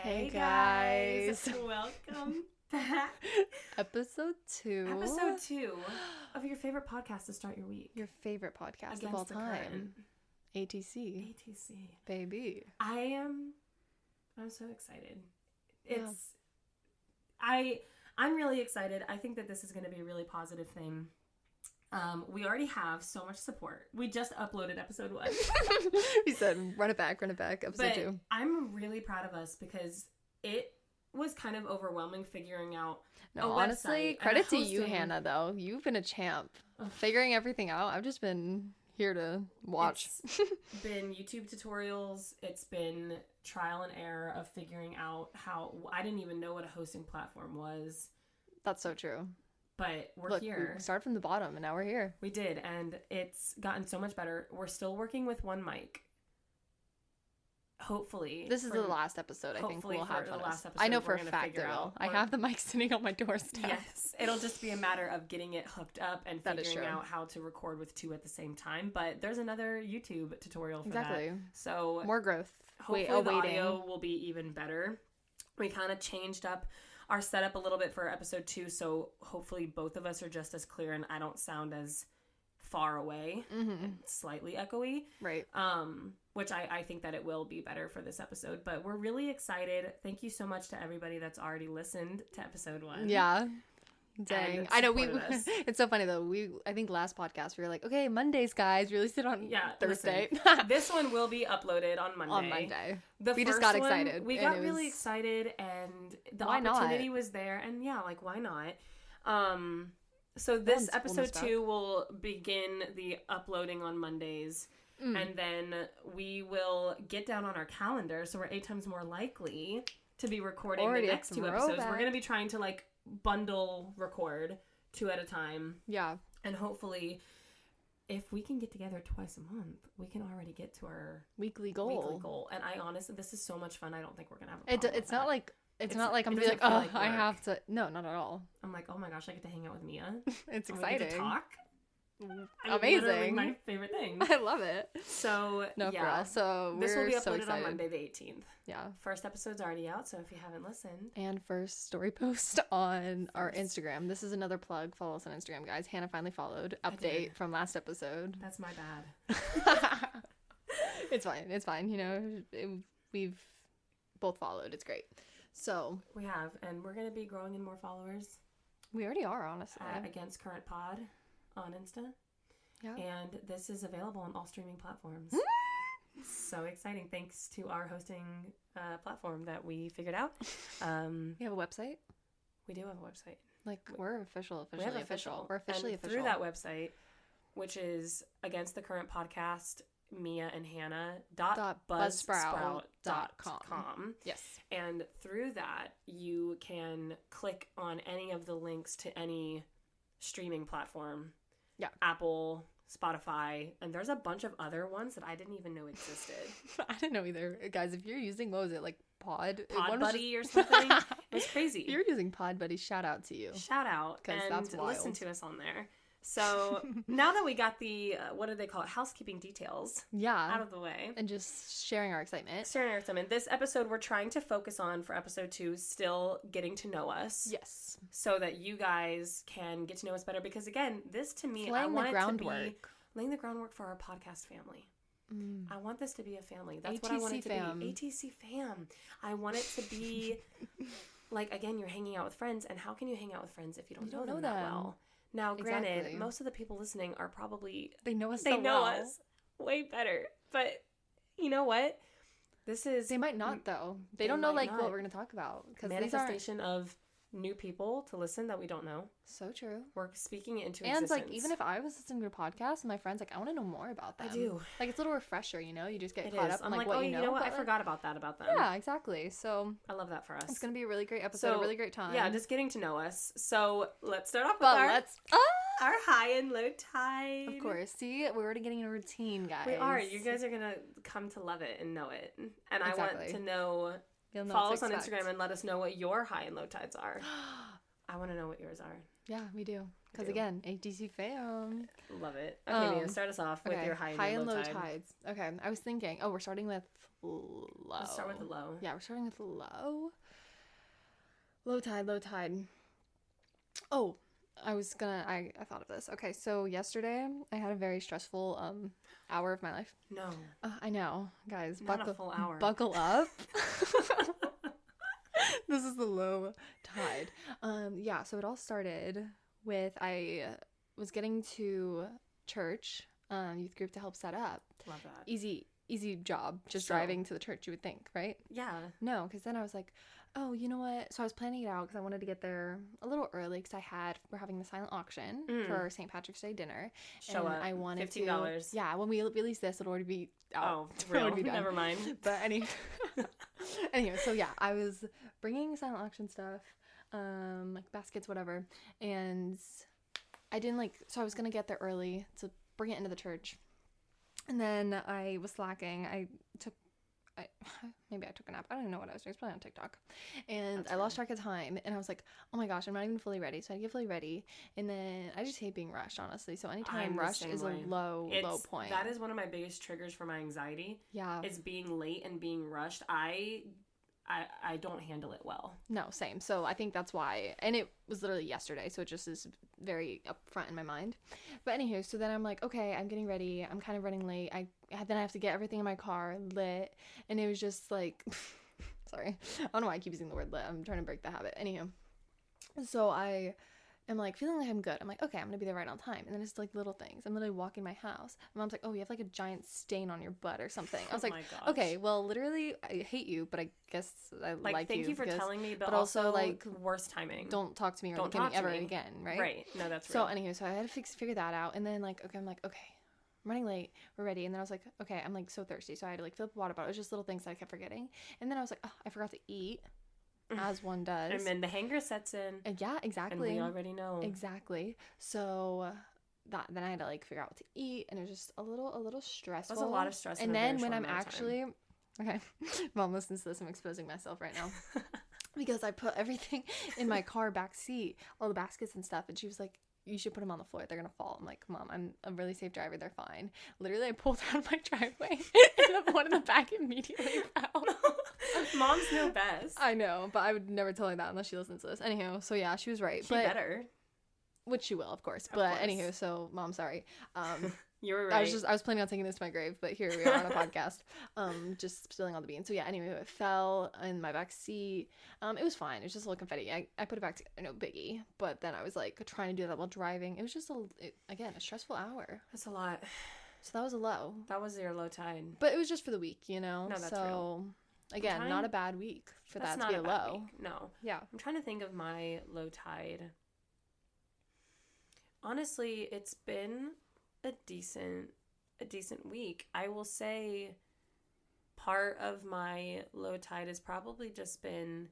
Hey guys. Welcome back. Episode 2. Episode 2 of your favorite podcast to start your week. Your favorite podcast Against of all the time. current. ATC. Baby. I'm so excited. I'm really excited. I think that this is going to be a really positive thing. We already have so much support. We just uploaded episode 1. We said, run it back, episode 2. I'm really proud of us because it was kind of overwhelming figuring out honestly, credit to you, Hannah, though. You've been a champ. Figuring everything out. I've just been here to watch. It's been YouTube tutorials. It's been trial and error of figuring out how... I didn't even know what a hosting platform was. That's so true. But we're here. We started from the bottom, and now we're here. We did, and it's gotten so much better. We're still working with one mic. Hopefully. This is the last episode, I think we'll have the last episode. I know for a fact it will. I have the mic sitting on my doorstep. Yes. It'll just be a matter of getting it hooked up and figuring out how to record with 2 at the same time. But there's another YouTube tutorial for that. So more growth. Hopefully the audio will be even better. We kind of changed up our setup a little bit for episode 2, so hopefully both of us are just as clear and I don't sound as far away, slightly echoey. Right. Which I think that it will be better for this episode, but we're really excited. Thank you so much to everybody that's already listened to episode 1. Yeah. Dang. I know it's so funny though. I think last podcast we were like, okay, Mondays guys, release it on Thursday. This one will be uploaded on Monday. We just got excited. We got really excited and the opportunity was there and why not? So this episode 2 will begin the uploading on Mondays. And then we will get down on our calendar so we're 8 times more likely to be recording the next 2 episodes. We're going to be trying to bundle record 2 at a time. Yeah. And hopefully if we can get together twice a month, we can already get to our weekly goal. And I honestly, this is so much fun. I don't think we're going to have a problem It's not like I'm going to be like, I have to. No, not at all. I'm like, oh my gosh, I get to hang out with Mia. It's exciting. We get to talk. Amazing. My favorite thing. I love it. So, for us. So this will be uploaded on Monday the 18th. Yeah. First episode's already out, so if you haven't listened. And first story post on our Instagram. This is another plug. Follow us on Instagram, guys. Hannah finally followed. Update from last episode. That's my bad. It's fine. You know, we've both followed. It's great. So. We have, and we're going to be growing in more followers. We already are, honestly. Against Current Pod on Insta. Yeah. And this is available on all streaming platforms. So exciting. Thanks to our hosting platform that we figured out. We have a website? We do have a website. We're officially official. We're officially official. Through that website, which is Against the Current Podcast, Mia and Hannah .buzzsprout.com. Yes. And through that, you can click on any of the links to any streaming platform. Yeah. Apple, Spotify, and there's a bunch of other ones that I didn't even know existed. I didn't know either. Guys, if you're using, what was it, Pod Buddy or something? It was crazy. If you're using Pod Buddy, shout out to you. Shout out. Because that's wild. Listen to us on there. So now that we got the, what do they call it, housekeeping details out of the way. And just sharing our excitement. This episode we're trying to focus on for episode 2, still getting to know us. Yes. So that you guys can get to know us better. Because again, this to me, I want it to be laying the groundwork for our podcast family. I want this to be a family. That's what I want it to be. ATC fam. I want it to be again, you're hanging out with friends. And how can you hang out with friends if you don't know them that well? Now, granted, most of the people listening are probably... They know us us way better. But you know what? They might not, though. They don't know, what we're going to talk about. Manifestation of new people to listen that we don't know. So true. We're speaking it into existence. And, even if I was listening to a podcast and my friend's I want to know more about them. I do. It's a little refresher, you just get caught up in, what you know. You know what? I forgot about that about them. Yeah, exactly. So... I love that for us. It's going to be a really great episode, a really great time. Yeah, just getting to know us. So, let's start off with our high and low tide. Of course. See, we're already getting in a routine, guys. We are. You guys are going to come to love it and know it. And I want to know... Follow us on Instagram and let us know what your high and low tides are. I want to know what yours are. Yeah, we do. Because again, ATC fam. Love it. Okay, Mia, start us off with your high and low tides. Okay, I was thinking, we're starting with low. Let's start with the low. Yeah, we're starting with low. Low tide. Oh, I thought of this. Okay, so yesterday I had a very stressful hour of my life. No. I know, guys. Not a full hour. Buckle up. This is the low tide. Yeah, so it all started with I was getting to church, youth group to help set up. Love that. Easy job, just driving to the church, you would think, right? Yeah. No, because then I was like, oh, you know what? So I was planning it out because I wanted to get there a little early because we're having the silent auction for St. Patrick's Day dinner. Show up. I wanted $15. Yeah, when we release this, it'll already be out. Oh, real. Never mind. But anyway, so yeah, I was bringing silent auction stuff, like baskets, whatever, and I didn't so I was gonna get there early to bring it into the church, and then I was slacking. Maybe I took a nap. I don't even know what I was doing. I was probably on TikTok. And I lost track of time. And I was like, oh my gosh, I'm not even fully ready. So I get fully ready. And then I just hate being rushed, honestly. So anytime rushed is a low point. That is one of my biggest triggers for my anxiety. Yeah. Is being late and being rushed. I don't handle it well. No, same. So I think that's why. And it was literally yesterday. So it just is very upfront in my mind. But anywho, so then I'm like, okay, I'm getting ready. I'm kind of running late. Then I have to get everything in my car lit. And it was just like, sorry. I don't know why I keep using the word lit. I'm trying to break the habit. Anywho. So I am like feeling like I'm good. I'm like, okay, I'm gonna be there right on time. And then it's like little things. I'm literally walking my house. My mom's like, oh, you have like a giant stain on your butt or something. I was like, okay, well, literally, I hate you, but I guess I like you. Thank you for telling me, but also like worst timing. Don't talk to me or look at me ever again, right? Right. No, that's real. So anyway, so I had to figure that out, and then I'm like, okay, I'm running late. We're ready. And then I was like, okay, I'm like so thirsty, so I had to fill up a water bottle. It was just little things that I kept forgetting. And then I was like, oh, I forgot to eat. As one does. And then the hanger sets in. Yeah, exactly. And we already know. Exactly. So then I had to figure out what to eat, and it was just a little stressful. It was a lot of stress. And then when I'm actually okay, Mom listens to this. I'm exposing myself right now because I put everything in my car back seat, all the baskets and stuff, and she was like, you should put them on the floor. They're going to fall. I'm like, Mom, I'm a really safe driver. They're fine. Literally, I pulled out of my driveway and the one in the back immediately fell. Moms know best. I know, but I would never tell her that unless she listens to this. Anyhow, so yeah, she was right. She better. Which she will, of course. But anywho, so Mom, sorry. You were right. I was planning on taking this to my grave, but here we are on a podcast, just spilling all the beans. So yeah, anyway, it fell in my back seat. It was fine. It was just a little confetti. I put it back together, no biggie. But then I was trying to do that while driving. It was just a stressful hour. That's a lot. So that was a low. That was your low tide. But it was just for the week, you know. No, that's real. Again, not a bad week for that to be a low. No. Yeah. I'm trying to think of my low tide. Honestly, it's been a decent week. I will say part of my low tide has probably just been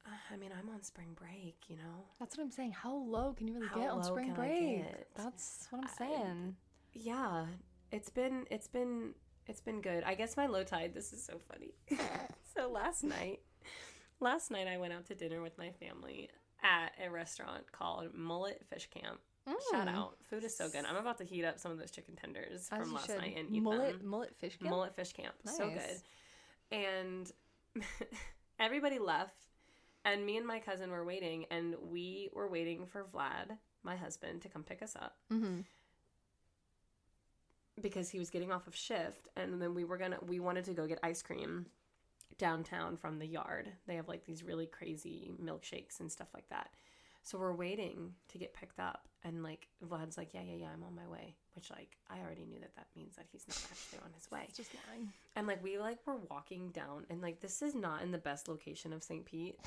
I'm on spring break, you know. That's what I'm saying. How low can you really get on spring break? That's what I'm saying. Yeah. It's been good. I guess my low tide, this is so funny. So last night I went out to dinner with my family at a restaurant called Mullet Fish Camp. Shout out. Food is so good. I'm about to heat up some of those chicken tenders from last night and eat them. Mullet Fish Camp? Mullet Fish Camp. Nice. So good. And everybody left, and me and my cousin were waiting, and we were waiting for Vlad, my husband, to come pick us up. Mm-hmm. Because he was getting off of shift, and then we wanted to go get ice cream downtown from the yard. They have these really crazy milkshakes and stuff like that. So we're waiting to get picked up, and Vlad's like, yeah, I'm on my way, which I already knew that means that he's not actually on his way. It's just lying. And we were walking down, and this is not in the best location of St. Pete.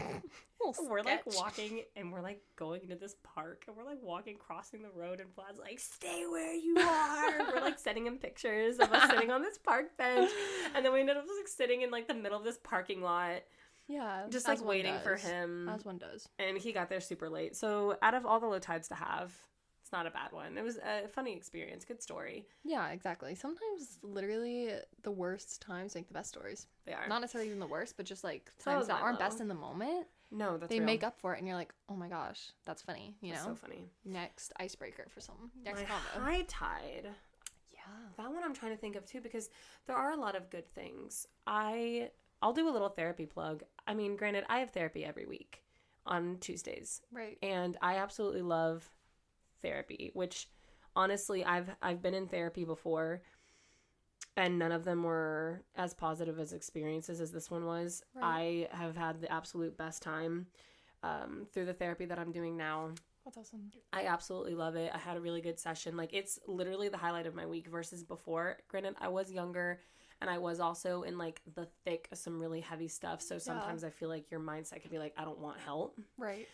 We're walking, and we're going into this park, and we're walking, crossing the road, and Vlad's like, stay where you are. We're sending him pictures of us sitting on this park bench, and then we ended up sitting in the middle of this parking lot. Yeah, just waiting for him, as one does. And he got there super late. So out of all the low tides to have, it's not a bad one. It was a funny experience, good story. Yeah, exactly. Sometimes literally the worst times make the best stories. They are not necessarily even the worst, but just times that aren't best in the moment. No, that's they real. make up for it, and you're like, oh my gosh, that's funny. You know, so funny. Next icebreaker for some next My combo. high tide. Yeah, that one I'm trying to think of too, because there are a lot of good things. I'll do a little therapy plug. I mean, granted, I have therapy every week on Tuesdays, right, and I absolutely love therapy. Which, honestly, I've been in therapy before, and none of them were as positive as experiences as this one was. Right. I have had the absolute best time through the therapy that I'm doing now. That's awesome. I absolutely love it. I had a really good session. Like, it's literally the highlight of my week versus before. Granted, I was younger, and I was also in, like, the thick of some really heavy stuff. So sometimes I feel like your mindset could be like, I don't want help. Right.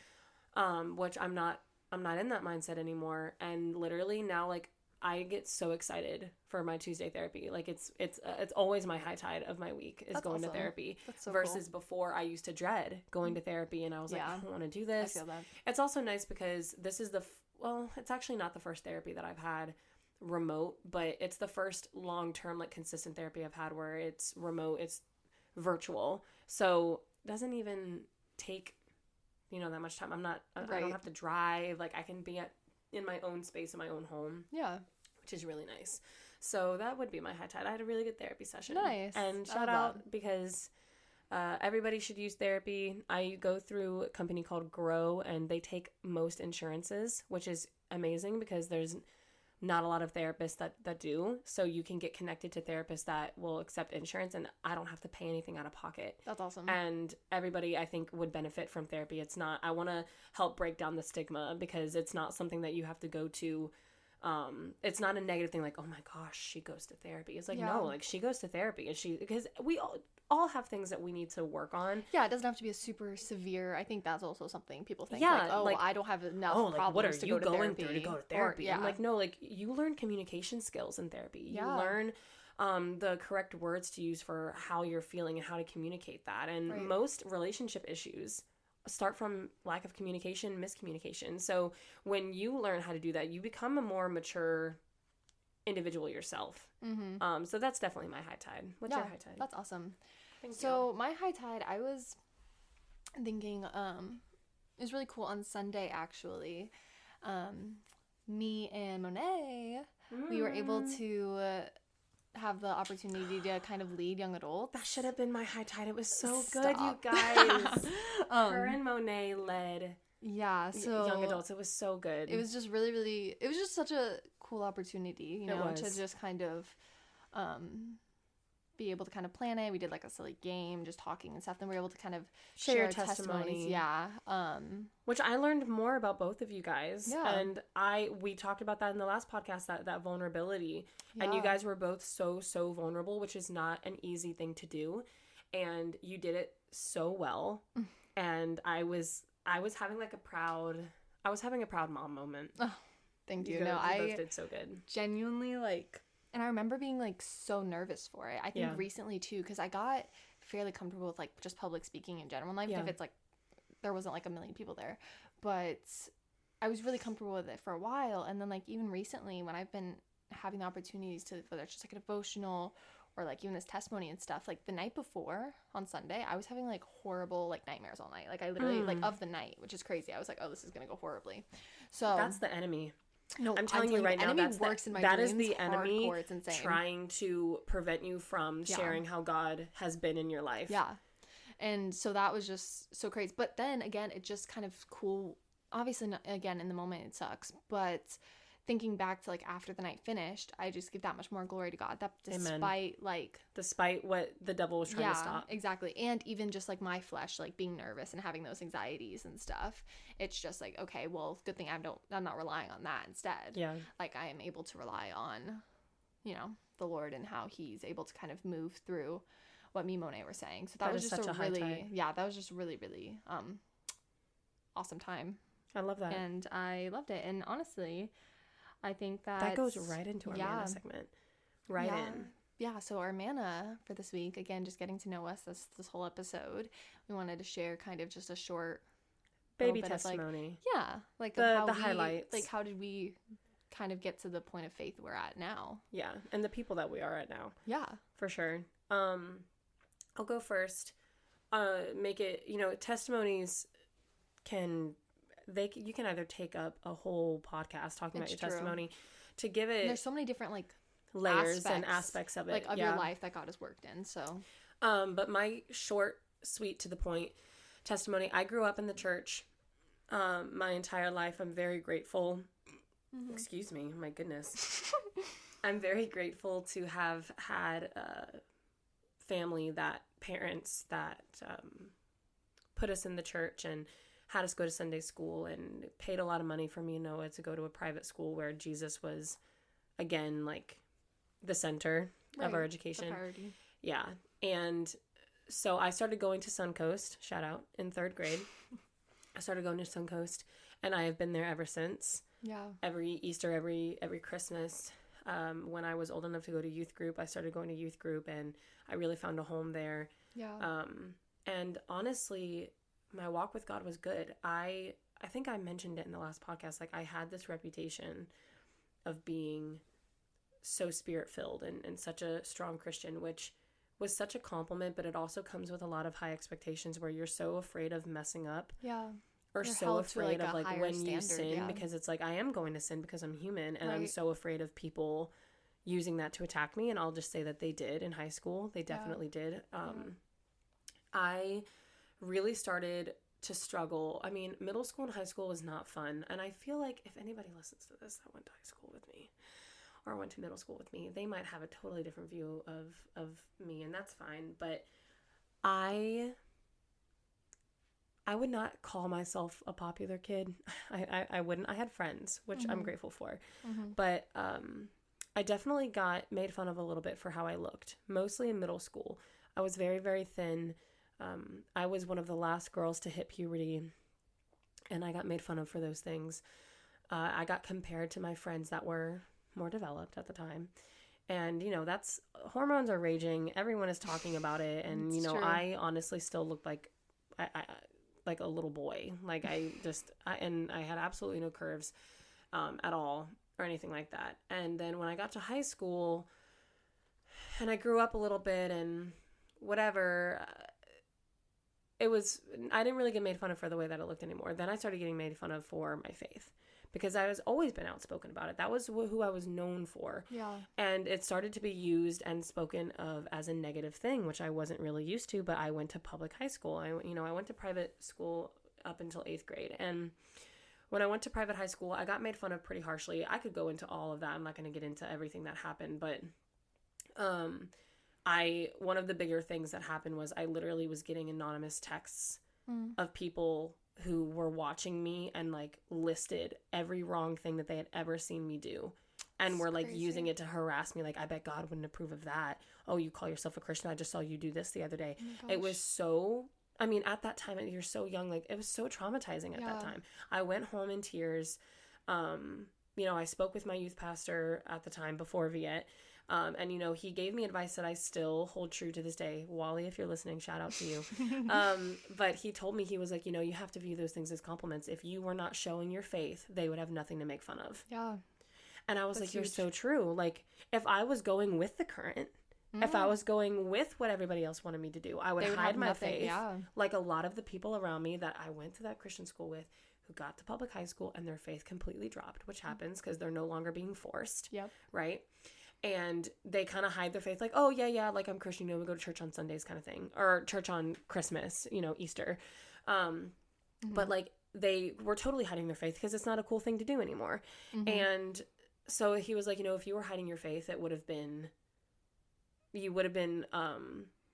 Which I'm not in that mindset anymore. And literally now, like, I get so excited for my Tuesday therapy. Like, it's always my high tide of my week is going to therapy. That's so versus cool. Before, I used to dread going to therapy, and I was like, I don't want to do this. I feel that. It's also nice because this is it's actually not the first therapy that I've had remote, but it's the first long-term, like, consistent therapy I've had where it's remote, it's virtual. So it doesn't even take, that much time. I don't have to drive. Like, I can be in my own space, in my own home. Yeah. Which is really nice. So that would be my high tide. I had a really good therapy session. Nice. And shout out because everybody should use therapy. I go through a company called Grow, and they take most insurances, which is amazing because there's not a lot of therapists that do. So you can get connected to therapists that will accept insurance, and I don't have to pay anything out of pocket. That's awesome. And everybody, I think, would benefit from therapy. I want to help break down the stigma because it's not something that you have to go to. It's not a negative thing like, oh my gosh, she goes to therapy. It's like, no, like, she goes to therapy, and because we all have things that we need to work on. Yeah, it doesn't have to be a super severe. I think that's also something people think. Yeah, like, I don't have enough problems what are to you go to going therapy. through to go to therapy? I'm like, no, like, you learn communication skills in therapy. You learn the correct words to use for how you're feeling and how to communicate that. And most relationship issues start from lack of communication, miscommunication. So when you learn how to do that, you become a more mature individual yourself. Mm-hmm. So that's definitely my high tide. What's your high tide? That's awesome. Thank you. My my high tide, I was thinking, it was really cool on Sunday, actually. Me and Monet, we were able to have the opportunity to kind of lead young adults. That should have been my high tide. It was so good, you guys. Her and Monet led young adults. It was so good. It was just really, really, it was just such a cool opportunity, to just kind of be able to kind of plan it. We did like a silly game, just talking and stuff. Then we were able to kind of share testimonies. Yeah. Which I learned more about both of you guys. Yeah. And we talked about that in the last podcast, that vulnerability. Yeah. And you guys were both so vulnerable, which is not an easy thing to do. And you did it so well. And I was having like a proud mom moment. Oh, thank you. You both did so good. Genuinely, like, and I remember being like so nervous for it. I think recently too, because I got fairly comfortable with like just public speaking in general in life. If it's like there wasn't like a million people there, but I was really comfortable with it for a while. And then like even recently when I've been having the opportunities to, whether it's just like a devotional or like even this testimony and stuff, like the night before on Sunday, I was having like horrible like nightmares all night. Like I literally like of the night, which is crazy. I was like, oh, this is gonna go horribly. So that's the enemy. No, I'm telling you right now, that is the enemy hardcore, trying to prevent you from sharing how God has been in your life. Yeah. And so that was just so crazy. But then again, it just kind of cool. Obviously, again, in the moment it sucks. But thinking back to like after the night finished, I just give that much more glory to God. That despite what the devil was trying to stop. Exactly. And even just like my flesh, like being nervous and having those anxieties and stuff, it's just like, okay, well, good thing I'm not relying on that instead. Yeah. Like I am able to rely on, the Lord and how he's able to kind of move through what me and Monet were saying. So that was just a really, that was just really, really awesome time. I love that. And I loved it. And honestly, I think that goes right into our mana segment. Right in. Yeah, so our mana for this week, again, just getting to know us this whole episode, we wanted to share kind of just a short baby testimony. Like the highlights. Like how did we kind of get to the point of faith we're at now? Yeah, and the people that we are at now. Yeah. For sure. I'll go first. make it, testimonies you can either take up a whole podcast talking about your testimony to give it. And there's so many different layers and aspects of it, of your life that God has worked in. So, but my short, sweet, to the point testimony. I grew up in the church, my entire life. I'm very grateful. Mm-hmm. Excuse me, my goodness. I'm very grateful to have had a family parents that put us in the church and had us go to Sunday school and paid a lot of money for me and Noah to go to a private school where Jesus was, again, the center of our education. The priority. Yeah. And so I started going to Suncoast, shout out, in 3rd grade. I started going to Suncoast, and I have been there ever since. Yeah. Every Easter, every Christmas. When I was old enough to go to youth group, I started going to youth group, and I really found a home there. Yeah. And honestly, my walk with God was good. I think I mentioned it in the last podcast. I had this reputation of being so spirit-filled and such a strong Christian, which was such a compliment, but it also comes with a lot of high expectations where you're so afraid of messing up. Yeah. Or you're so afraid of when standard, you sin, because it's I am going to sin because I'm human, and I'm so afraid of people using that to attack me. And I'll just say that they did in high school. They definitely did. I really started to struggle. I mean, middle school and high school was not fun. And I feel like if anybody listens to this that went to high school with me or went to middle school with me, they might have a totally different view of me, and that's fine. But I would not call myself a popular kid. I wouldn't. I had friends, which I'm grateful for. Mm-hmm. But I definitely got made fun of a little bit for how I looked, mostly in middle school. I was very, very thin. I was one of the last girls to hit puberty, and I got made fun of for those things. I got compared to my friends that were more developed at the time. And, that's hormones are raging. Everyone is talking about it. And, true. I honestly still looked like a little boy. And I had absolutely no curves at all or anything like that. And then when I got to high school and I grew up a little bit and whatever, I didn't really get made fun of for the way that it looked anymore. Then I started getting made fun of for my faith because I was always been outspoken about it. That was who I was known for. Yeah. And it started to be used and spoken of as a negative thing, which I wasn't really used to, but I went to public high school. I went to private school up until 8th grade. And when I went to private high school, I got made fun of pretty harshly. I could go into all of that. I'm not going to get into everything that happened, but one of the bigger things that happened was I literally was getting anonymous texts of people who were watching me and listed every wrong thing that they had ever seen me do and were using it to harass me. I bet God wouldn't approve of that. Oh, you call yourself a Christian? I just saw you do this the other day. Oh, it was so, at that time, you're so young, it was so traumatizing at that time. I went home in tears. I spoke with my youth pastor at the time before Viet. And he gave me advice that I still hold true to this day. Wally, if you're listening, shout out to you. But he told me, he was like, you have to view those things as compliments. If you were not showing your faith, they would have nothing to make fun of. Yeah. And I was That's you're so true. If I was going with the current, if I was going with what everybody else wanted me to do, I would hide my faith. Yeah. Like a lot of the people around me that I went to that Christian school with, who got to public high school and their faith completely dropped, which happens because they're no longer being forced. Yep. Right? And they kind of hide their faith, oh, yeah, I'm Christian, we go to church on Sundays kind of thing. Or church on Christmas, Easter. But, they were totally hiding their faith because it's not a cool thing to do anymore. Mm-hmm. And so he was like, if you were hiding your faith, you would have been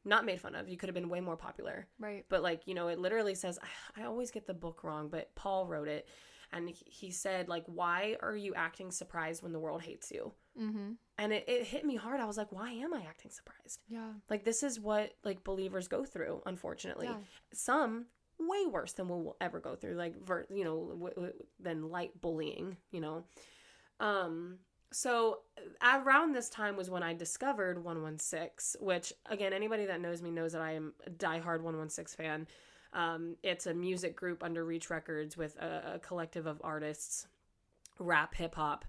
not made fun of. You could have been way more popular. Right. But, it literally says, I always get the book wrong, but Paul wrote it. And he said, why are you acting surprised when the world hates you? Mm-hmm. And it hit me hard. I was like, why am I acting surprised? Yeah. This is what, believers go through, unfortunately. Yeah. Some way worse than we'll ever go through, than light bullying, So around this time was when I discovered 116, which, again, anybody that knows me knows that I am a diehard 116 fan. It's a music group under Reach Records with a collective of artists, rap, hip hop,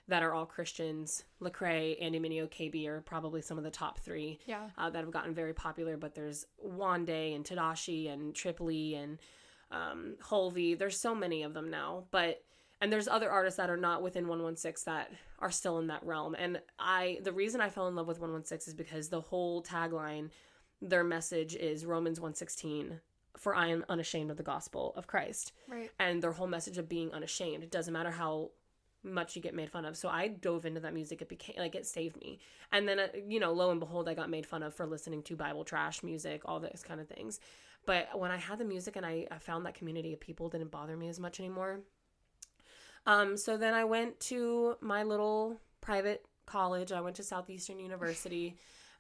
that are all Christians. Lecrae, Andy Mineo, KB are probably some of the top 3 that have gotten very popular. But there's Wande and Tadashi and Tripoli and Holvey. There's so many of them now. And there's other artists that are not within 116 that are still in that realm. And the reason I fell in love with 116 is because the whole tagline, their message is Romans 1:16, for I am unashamed of the gospel of Christ. Right. And their whole message of being unashamed. It doesn't matter how much you get made fun of. So I dove into that music. It became like, it saved me. And then, lo and behold, I got made fun of for listening to Bible trash music, all those kind of things. But when I had the music and I found that community of people, didn't bother me as much anymore. So then I went to my little private college. I went to Southeastern University,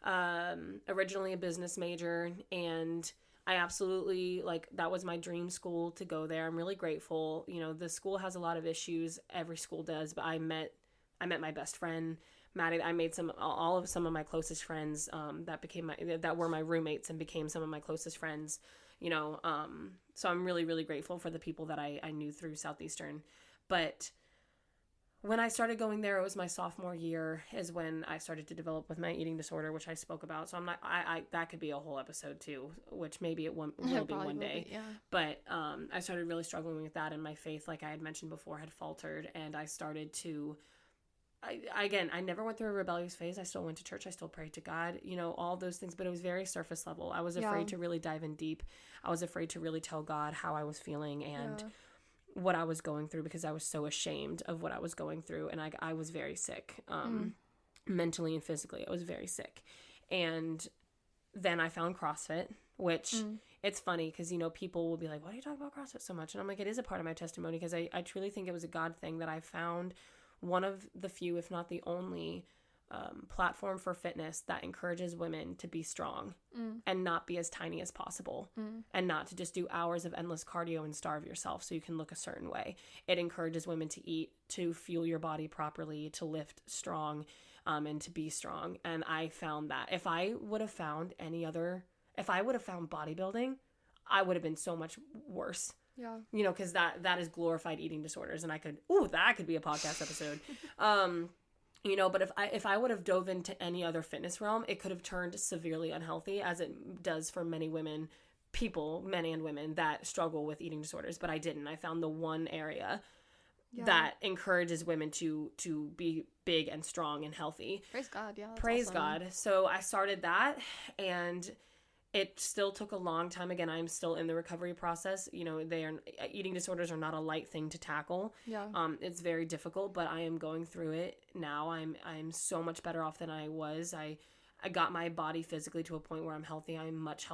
originally a business major, and I absolutely, that was my dream school to go there. I'm really grateful. The school has a lot of issues. Every school does, but I met my best friend, Maddie. I made some of my closest friends, that were my roommates and became some of my closest friends, so I'm really, really grateful for the people that I knew through Southeastern. But when I started going there, it was my sophomore year is when I started to develop with my eating disorder, which I spoke about. So I'm not, that could be a whole episode too, which maybe it will be one day. Yeah. But I started really struggling with that, and my faith, like I had mentioned before, had faltered, and I started to, I never went through a rebellious phase. I still went to church. I still prayed to God, all those things, but it was very surface level. I was afraid to really dive in deep. I was afraid to really tell God how I was feeling and what I was going through, because I was so ashamed of what I was going through. And I was very sick, mentally and physically. I was very sick. And then I found CrossFit, which it's funny because, people will be like, why do you talk about CrossFit so much? And I'm like, it is a part of my testimony, because I truly think it was a God thing that I found one of the few, if not the only, platform for fitness that encourages women to be strong and not be as tiny as possible and not to just do hours of endless cardio and starve yourself so you can look a certain way. It encourages women to eat, to fuel your body properly, to lift strong, and to be strong. And I found that if I would have found bodybuilding, I would have been so much worse. Yeah. Because that is glorified eating disorders, and that could be a podcast episode. But if I would have dove into any other fitness realm, it could have turned severely unhealthy, as it does for many men and women that struggle with eating disorders. But I didn't. I found the one area that encourages women to be big and strong and healthy. Praise God. Yeah. Praise awesome. God. So I started that, and it still took a long time. Again, I'm still in the recovery process. Eating disorders are not a light thing to tackle. Yeah. It's very difficult, but I am going through it now. I'm so much better off than I was. I got my body physically to a point where I'm healthy. I'm much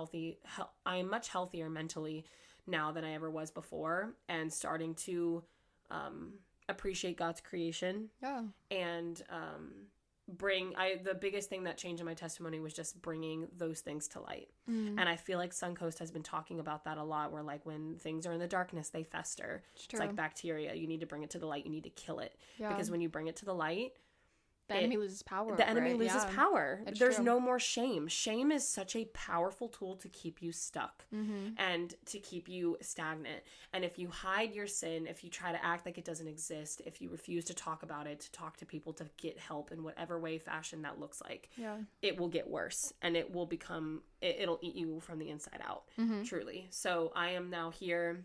healthier mentally now than I ever was before, and starting to appreciate God's creation. Yeah. And the biggest thing that changed in my testimony was just bringing those things to light. And I feel like Suncoast has been talking about that a lot, where when things are in the darkness, they fester. It's like bacteria. You need to bring it to the light. You need to kill it. Yeah. Because when you bring it to the light, the enemy loses power. The enemy loses power. It's There's true. no more shame. Shame is such a powerful tool to keep you stuck and to keep you stagnant. And if you hide your sin, if you try to act like it doesn't exist, if you refuse to talk about it, to talk to people, to get help in whatever way, fashion that looks like, it will get worse, and it will it'll eat you from the inside out, truly. So I am now here.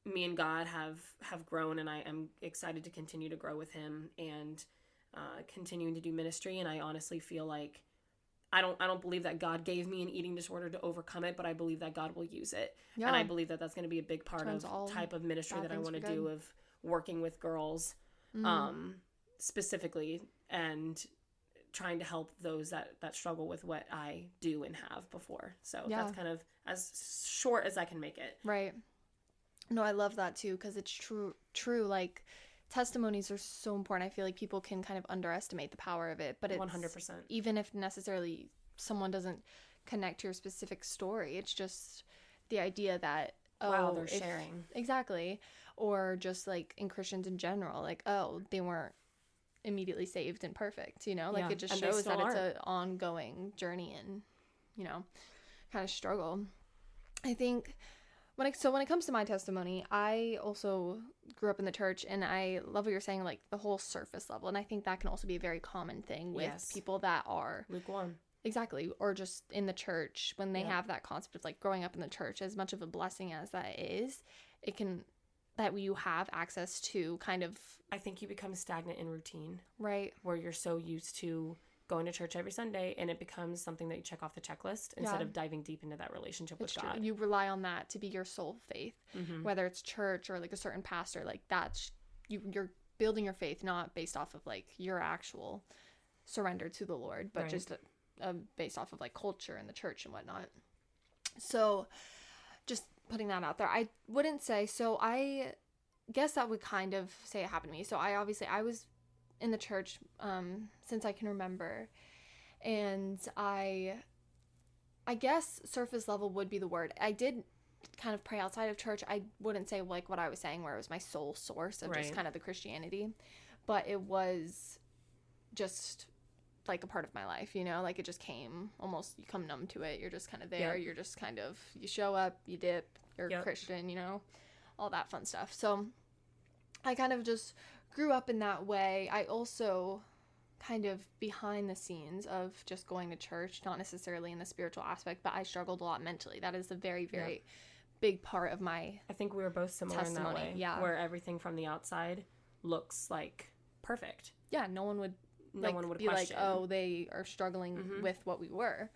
Me and God have grown, and I am excited to continue to grow with him and continuing to do ministry. And I honestly feel like I don't believe that God gave me an eating disorder to overcome it, but I believe that God will use it. Yeah. And I believe that that's going to be a big part of type of ministry that I want to do, of working with girls specifically, and trying to help those that struggle with what I do and have before. So that's kind of as short as I can make it. Right. No, I love that too, because it's true. Like, testimonies are so important. I feel like people can kind of underestimate the power of it, but it's 100%. Even if necessarily someone doesn't connect to your specific story, it's just the idea that they're sharing. Exactly. Or just like in Christians in general, like, they weren't immediately saved and perfect, it just shows that it's an ongoing journey and kind of struggle. I think when it comes to my testimony, I also grew up in the church, and I love what you're saying, like the whole surface level. And I think that can also be a very common thing with people that are lukewarm. Exactly. Or just in the church, when they have that concept of like growing up in the church, as much of a blessing as that is, it can, that you have access to kind of, I think you become stagnant in routine. Right. Where you're so used to going to church every Sunday, and it becomes something that you check off the checklist instead of diving deep into that relationship with God. You rely on that to be your sole faith, whether it's church or like a certain pastor, like that's, you're building your faith not based off of like your actual surrender to the Lord, but just based off of like culture and the church and whatnot. So just putting that out there, I wouldn't say, so I guess that would kind of say it happened to me. So I was in the church since I can remember, and I guess surface level would be the word. I did kind of pray outside of church. I wouldn't say like what I was saying where it was my sole source of just kind of the Christianity, but it was just like a part of my life, you know, like it just came, almost, you come numb to it. You're just kind of there. You're just kind of, you show up, you dip, you're a Christian, you know, all that fun stuff. So I kind of just grew up in that way. I also kind of behind the scenes of just going to church, not necessarily in the spiritual aspect, but I struggled a lot mentally. That is a very, very big part of my I think we were both similar testimony. In that way, where everything from the outside looks like perfect. Yeah, no one would be question. Like, oh, they are struggling with what we were.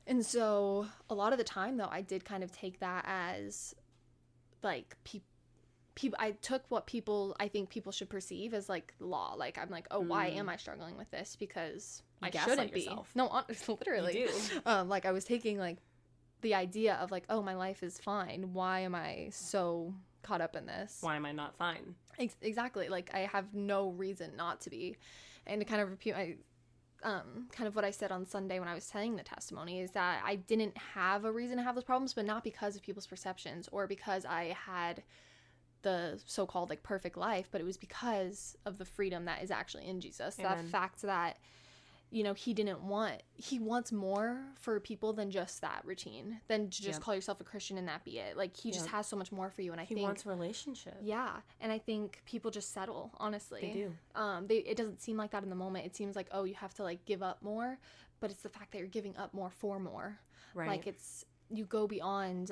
And so a lot of the time, though, I did kind of take that as like I took what I think people should perceive as like law. Like I'm like, oh, why am I struggling with this? Because I shouldn't be. No, literally. You do. Like I was taking like the idea of like, oh, my life is fine. Why am I so caught up in this? Why am I not fine? Exactly. Like I have no reason not to be. And to kind of repeat my, kind of what I said on Sunday when I was telling the testimony is that I didn't have a reason to have those problems, but not because of people's perceptions or because I had the so-called like perfect life, but it was because of the freedom that is actually in Jesus. Amen. That fact that, you know, he wants more for people than just that routine, than to just call yourself a Christian and that be it. Like he just has so much more for you. And I think he wants a relationship. Yeah. And I think people just settle, honestly. They do. It doesn't seem like that in the moment. It seems like, oh, you have to like give up more, but it's the fact that you're giving up more for more. Right. Like you go beyond,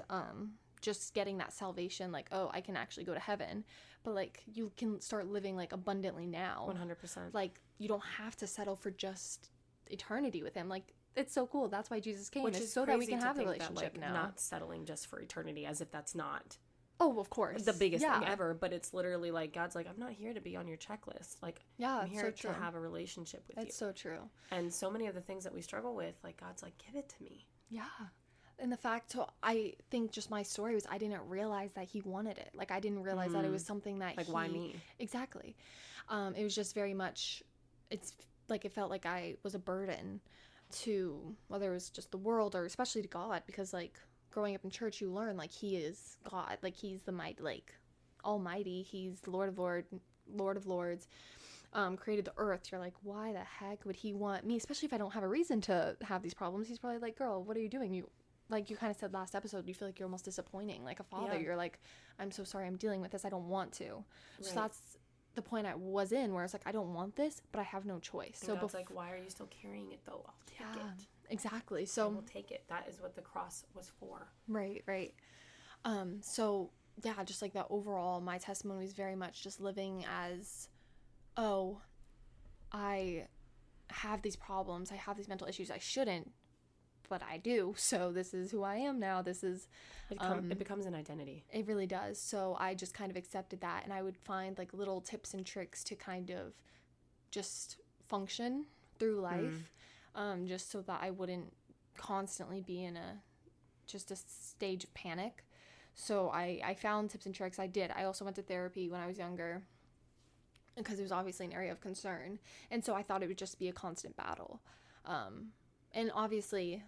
just getting that salvation, like, oh, I can actually go to heaven, but like you can start living like abundantly now. 100%. Like you don't have to settle for just eternity with him. Like it's so cool. That's why Jesus came. Which is is so that we can have a relationship that, like, now. Not settling just for eternity, as if that's not. Oh, of course. The biggest thing ever, but it's literally like God's like, I'm not here to be on your checklist. Like, I'm here to have a relationship with you. It's so true. And so many of the things that we struggle with, like God's like, give it to me. Yeah. And the fact, so I think just my story was I didn't realize that he wanted it. Like I didn't realize that it was something that why me? Exactly. It was just very much, it's like it felt like I was a burden to, whether it was just the world or especially to God, because like growing up in church, you learn like he is God, like he's the almighty, he's the Lord of Lords, created the earth. You're like, why the heck would he want me? Especially if I don't have a reason to have these problems. He's probably like, girl, what are you doing? Like you kind of said last episode, you feel like you're almost disappointing like a father. You're like, I'm so sorry, I'm dealing with this, I don't want to. Right. So that's the point I was in, where it's like, I don't want this, but I have no choice. And so God's like, why are you still carrying it though? I'll take it. Exactly. So I will take it. That is what the cross was for. Right. So yeah, just like that overall, my testimony is very much just living as, oh, I have these problems, I have these mental issues, I shouldn't, but I do. So this is who I am now. This is it becomes an identity. It really does. So I just kind of accepted that, and I would find like little tips and tricks to kind of just function through life, just so that I wouldn't constantly be in a stage of panic. So I found tips and tricks. I also went to therapy when I was younger, because it was obviously an area of concern, and so I thought it would just be a constant battle, and obviously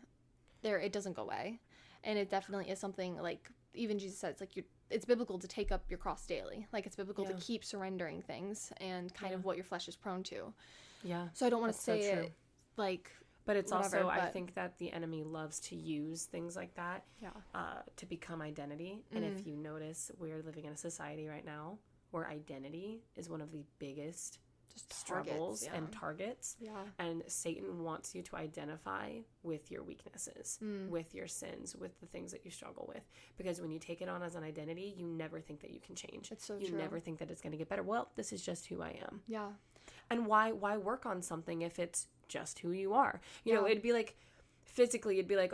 it doesn't go away, and it definitely is something like even Jesus said, it's like it's biblical to take up your cross daily. Like it's biblical to keep surrendering things and kind of what your flesh is prone to. Yeah. So I don't want to say it like, But it's also, I think that the enemy loves to use things like that to become identity. And if you notice, we're living in a society right now where identity is one of the biggest struggles and targets. Yeah. And Satan wants you to identify with your weaknesses, with your sins, with the things that you struggle with. Because when you take it on as an identity, you never think that you can change. It's so true. You never think that it's going to get better. Well, this is just who I am. Yeah. And why work on something if it's just who you are? You know, it'd be like, physically, it'd be like,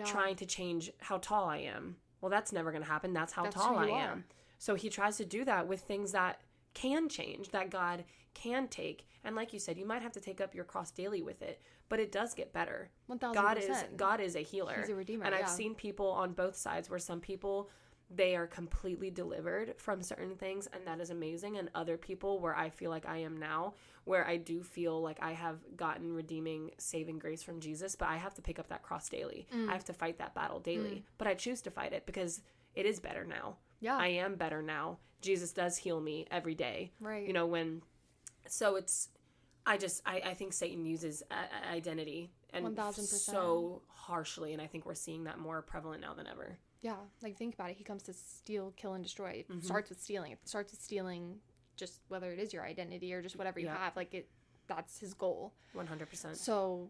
trying to change how tall I am. Well, that's never going to happen. That's how tall I am. So he tries to do that with things that can change, that God can take. And like you said, you might have to take up your cross daily with it, but it does get better. 1000%. God is a healer. He's a redeemer. And I've seen people on both sides where some people, they are completely delivered from certain things, and that is amazing. And other people where I feel like I am now, where I do feel like I have gotten redeeming, saving grace from Jesus, but I have to pick up that cross daily. I have to fight that battle daily. But I choose to fight it because it is better now. Yeah. I am better now. Jesus does heal me every day. Right. You know, so it's, I think Satan uses identity and 1000%. so harshly. And I think we're seeing that more prevalent now than ever. Yeah. Like, think about it. He comes to steal, kill, and destroy. It starts with stealing. It starts with stealing just whether it is your identity or just whatever you have. Like, that's his goal. 100%. So,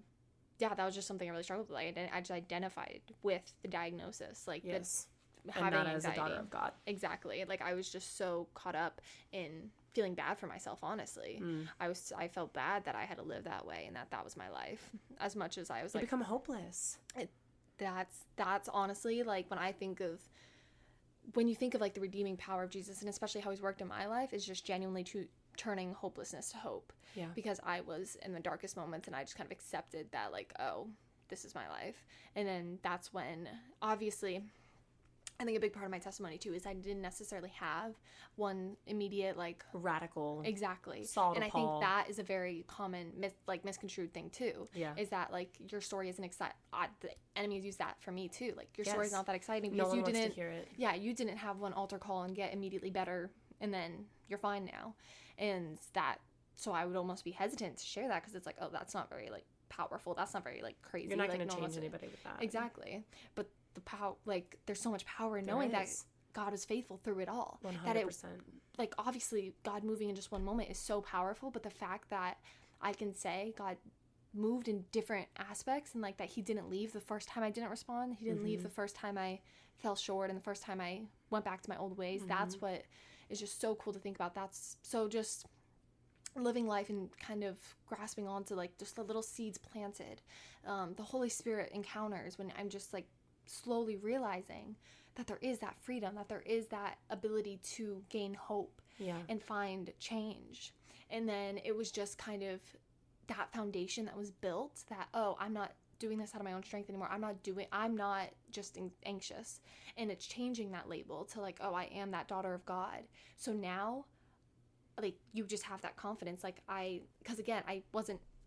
yeah, that was just something I really struggled with. Like, I just identified with the diagnosis. Like, yes. Having and not anxiety. As a daughter of God. Exactly. Like, I was just so caught up in feeling bad for myself, honestly. I felt bad that I had to live that way and that was my life. As much as I was you become hopeless. That's honestly, like, when you think of like the redeeming power of Jesus, and especially how he's worked in my life, is just genuinely turning hopelessness to hope. Yeah. Because I was in the darkest moments and I just kind of accepted that, like, oh, this is my life. And then that's when, obviously, I think a big part of my testimony too is I didn't necessarily have one immediate, like, radical, exactly, Saul and to I Paul. think that is a very common misconstrued thing too. Yeah, is that, like, your story isn't exciting? The enemies use that for me too. Like, your story's not that exciting because you didn't. Wants to hear it. Yeah, you didn't have one altar call and get immediately better, and then you're fine now, and that. So I would almost be hesitant to share that because it's like, oh, that's not very, like, powerful. That's not very, like, crazy. You're not like, going to change anybody with that. Exactly, but the power, like, there's so much power in knowing that God is faithful through it all. 100%. That like, obviously, God moving in just one moment is so powerful, but the fact that I can say God moved in different aspects, and, like, that he didn't leave the first time I didn't respond, he didn't leave the first time I fell short, and the first time I went back to my old ways, that's what is just so cool to think about. That's so just living life and kind of grasping onto, like, just the little seeds planted, the Holy Spirit encounters when I'm just, like, slowly realizing that there is that freedom, that there is that ability to gain hope and find change. And then it was just kind of that foundation that was built that, oh, I'm not doing this out of my own strength anymore. I'm not just anxious. And it's changing that label to, like, oh, I am that daughter of God. So now, like, you just have that confidence. Like, because again, I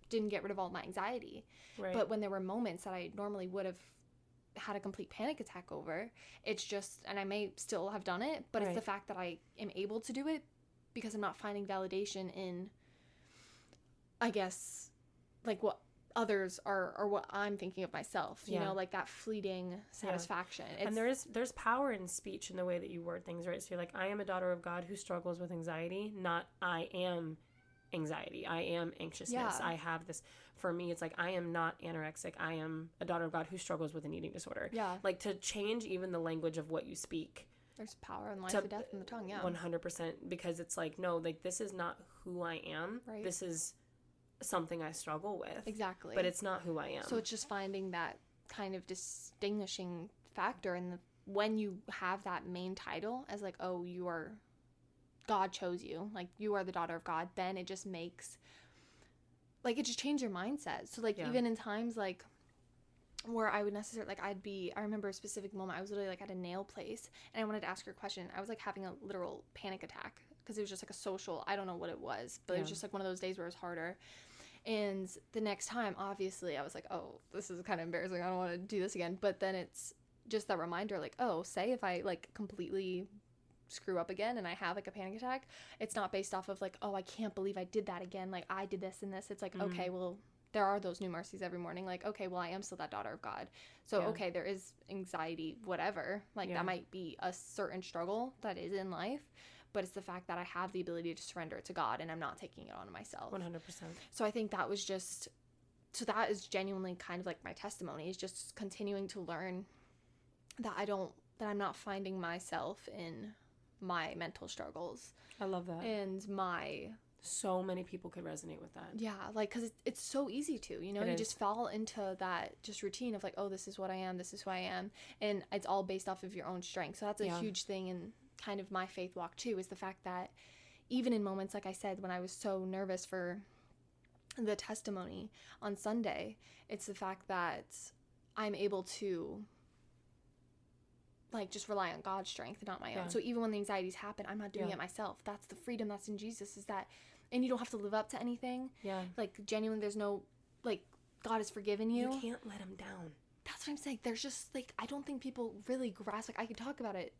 didn't get rid of all my anxiety. Right. But when there were moments that I normally would have had a complete panic attack over, it's just, and I may still have done it, but it's the fact that I am able to do it because I'm not finding validation in, I guess, like, what others are or what I'm thinking of myself, you know, like that fleeting satisfaction. And there's power in speech in the way that you word things, right? So you're like, I am a daughter of God who struggles with anxiety, not I am anxiety, I am anxiousness, I have this. For me, it's like, I am not anorexic, I am a daughter of God who struggles with an eating disorder. Like, to change even the language of what you speak. There's power in life and death in the tongue. 100%, because it's like, no, like, this is not who I am. This is something I struggle with. Exactly. But it's not who I am. So it's just finding that kind of distinguishing factor, and when you have that main title as, like, oh, you are, God chose you, like, you are the daughter of God, then it just makes, like, it just changed your mindset. So, like, even in times, like, where I would necessarily, like, I remember a specific moment, I was literally, like, at a nail place, and I wanted to ask her a question. I was, like, having a literal panic attack, because it was just, like, a social, I don't know what it was, but it was just, like, one of those days where it was harder. And the next time, obviously, I was like, oh, this is kind of embarrassing, I don't want to do this again. But then it's just that reminder, like, oh, say if I, like, completely screw up again and I have, like, a panic attack, it's not based off of, like, oh, I can't believe I did that again, like, I did this and this. It's like, okay, well, there are those new mercies every morning. Like, okay, well, I am still that daughter of God. So, okay, there is anxiety, whatever. Like, that might be a certain struggle that is in life. But it's the fact that I have the ability to surrender it to God and I'm not taking it on myself. 100%. So I think that was just, so that is genuinely kind of like my testimony, is just continuing to learn that I'm not finding myself in my mental struggles. I love that. And so many people could resonate with that. Yeah, like, because it's so easy to, you just fall into that just routine of like, oh, this is what I am, this is who I am. And it's all based off of your own strength. So that's a huge thing in kind of my faith walk too, is the fact that even in moments, like I said, when I was so nervous for the testimony on Sunday, it's the fact that I'm able to like just rely on God's strength and not my own. So even when the anxieties happen, I'm not doing it myself. That's the freedom that's in Jesus, is that, and you don't have to live up to anything. Yeah. Like, genuinely, there's no, like, God has forgiven you. You can't let him down. That's what I'm saying. There's just, like, I don't think people really grasp, like, I could talk about it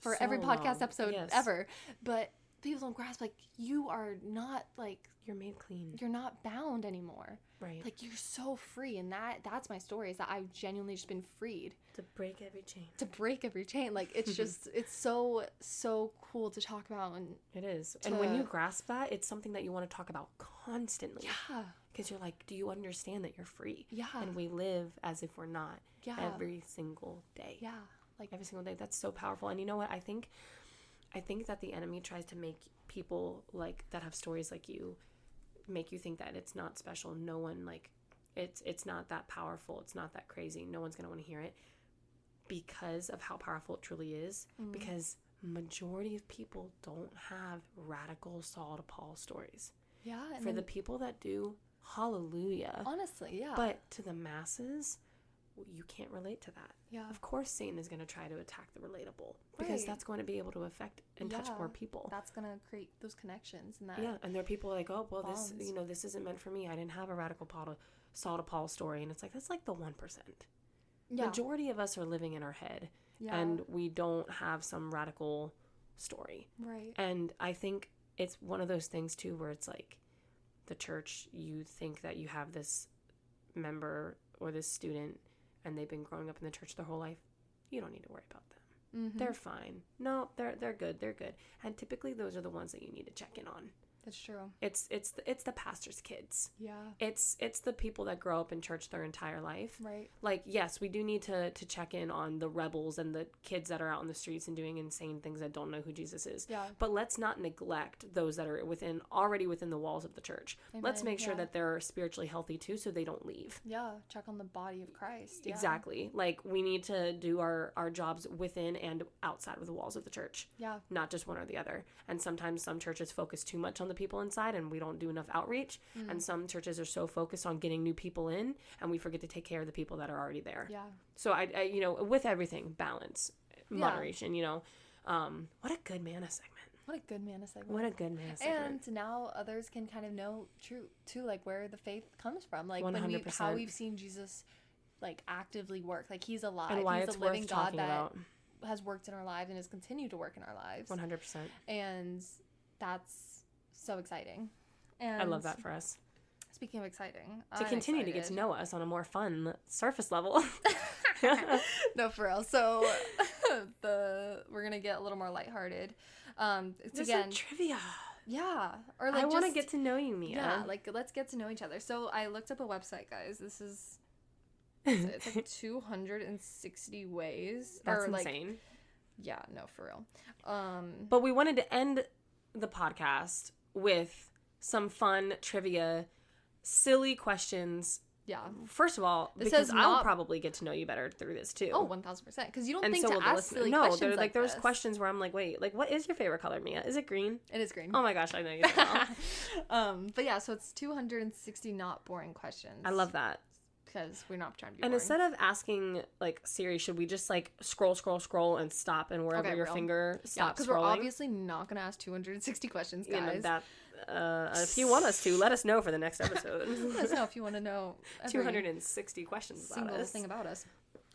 for every podcast episode ever, but people don't grasp, like, you are not, like, you're made clean. You're not bound anymore. Right. Like, you're so free, and that's my story, is that I've genuinely just been freed. To break every chain. Like, it's just, it's so cool to talk about. And it is. And when you grasp that, it's something that you want to talk about constantly. Yeah. Because you're like, do you understand that you're free? Yeah. And we live as if we're not. Yeah. Every single day. Yeah. Like, every single day. That's so powerful. And you know what? I think that the enemy tries to make people, like, that have stories like you, make you think that it's not special. No one, like, it's not that powerful. It's not that crazy. No one's going to want to hear it, because of how powerful it truly is. Because majority of people don't have radical Saul to Paul stories. Yeah. For the people that do, hallelujah. Honestly, yeah. But to the masses, you can't relate to that. Yeah. Of course Satan is going to try to attack the relatable, because that's going to be able to affect and touch more people. That's going to create those connections and that. Yeah, and there are people like, oh, well, bonds. This isn't meant for me. I didn't have a radical Saul to Paul story. And it's like, that's like the 1%. Yeah. Majority of us are living in our head, and we don't have some radical story. Right. And I think it's one of those things too, where it's like the church, you think that you have this member or this student and they've been growing up in the church their whole life. You don't need to worry about them. They're fine. No, they're good. They're good. And typically those are the ones that you need to check in on. That's true. It's the pastor's kids. Yeah. It's the people that grow up in church their entire life. Right. Like, yes, we do need to check in on the rebels and the kids that are out in the streets and doing insane things that don't know who Jesus is. Yeah. But let's not neglect those that are already within the walls of the church. Amen. Let's make sure that they're spiritually healthy too, so they don't leave. Yeah. Check on the body of Christ. Yeah. Exactly. Like, we need to do our jobs within and outside of the walls of the church. Yeah. Not just one or the other. And sometimes some churches focus too much on the people inside, and we don't do enough outreach. And some churches are so focused on getting new people in, and we forget to take care of the people that are already there. Yeah. So I with everything, balance, moderation, what a good manna segment. What a good manna segment. What a good manna segment. And now others can kind of know too, like, where the faith comes from. Like, 100%. How we've seen Jesus, like, actively work. Like, he's alive. And why he's it's a living worth God talking that about. has worked in our lives and has continued to work in our lives. 100%. And that's so exciting. And I love that for us. Speaking of exciting, to continue to get to know us on a more fun surface level. No, for real. So we're gonna get a little more lighthearted. It's just again like trivia. Yeah, or like I want to get to know you, Mia. Yeah, like, let's get to know each other. So I looked up a website, guys. This is it's like 260 ways. That's or insane. Like, yeah, no, for real. But we wanted to end the podcast with some fun trivia, silly questions. Yeah. First of all, because I'll probably get to know you better through this too. Oh, 1000%. Because you don't think to ask silly questions like like there's this. questions where I'm like, wait, like, what is your favorite color, Mia? Is it green? It is green. Oh my gosh, I know you know. But yeah, so it's 260 not boring questions. I love that. Because we're not trying to be boring. And instead of asking, like, Siri, should we just, like, scroll and stop, and wherever your finger stops because we're obviously not going to ask 260 questions, guys. If you want us to, let us know for the next episode. Let us know if you want to know 260 questions about us. Single thing about us.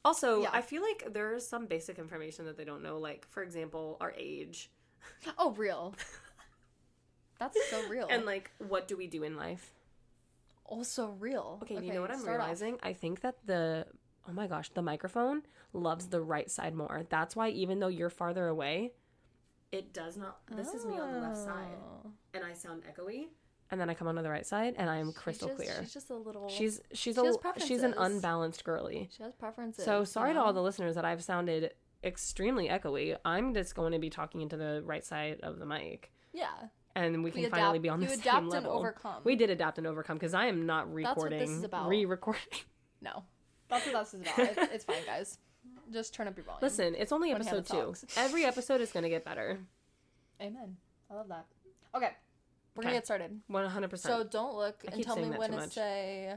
Also, I feel like there's some basic information that they don't know, like, for example, our age. Oh, real. That's so real. And, like, what do we do in life? Also real. Okay, you know what I'm realizing? I think that the microphone loves the right side more. That's why even though you're farther away, it does not. This is me on the left side, and I sound echoey. And then I come onto the right side, and I am crystal clear. She's just a little. She's an unbalanced girly. She has preferences. So sorry to all the listeners that I've sounded extremely echoey. I'm just going to be talking into the right side of the mic. Yeah. And we can finally be on the same level. You adapt and overcome. We did adapt and overcome because I am not recording. That's what this is about. Re-recording. No, that's what this is about. It's fine, guys. Just turn up your volume. Listen, it's only episode 2. Every episode is going to get better. Amen. I love that. Okay. We're going to get started. 100%. So don't look and tell me when to say...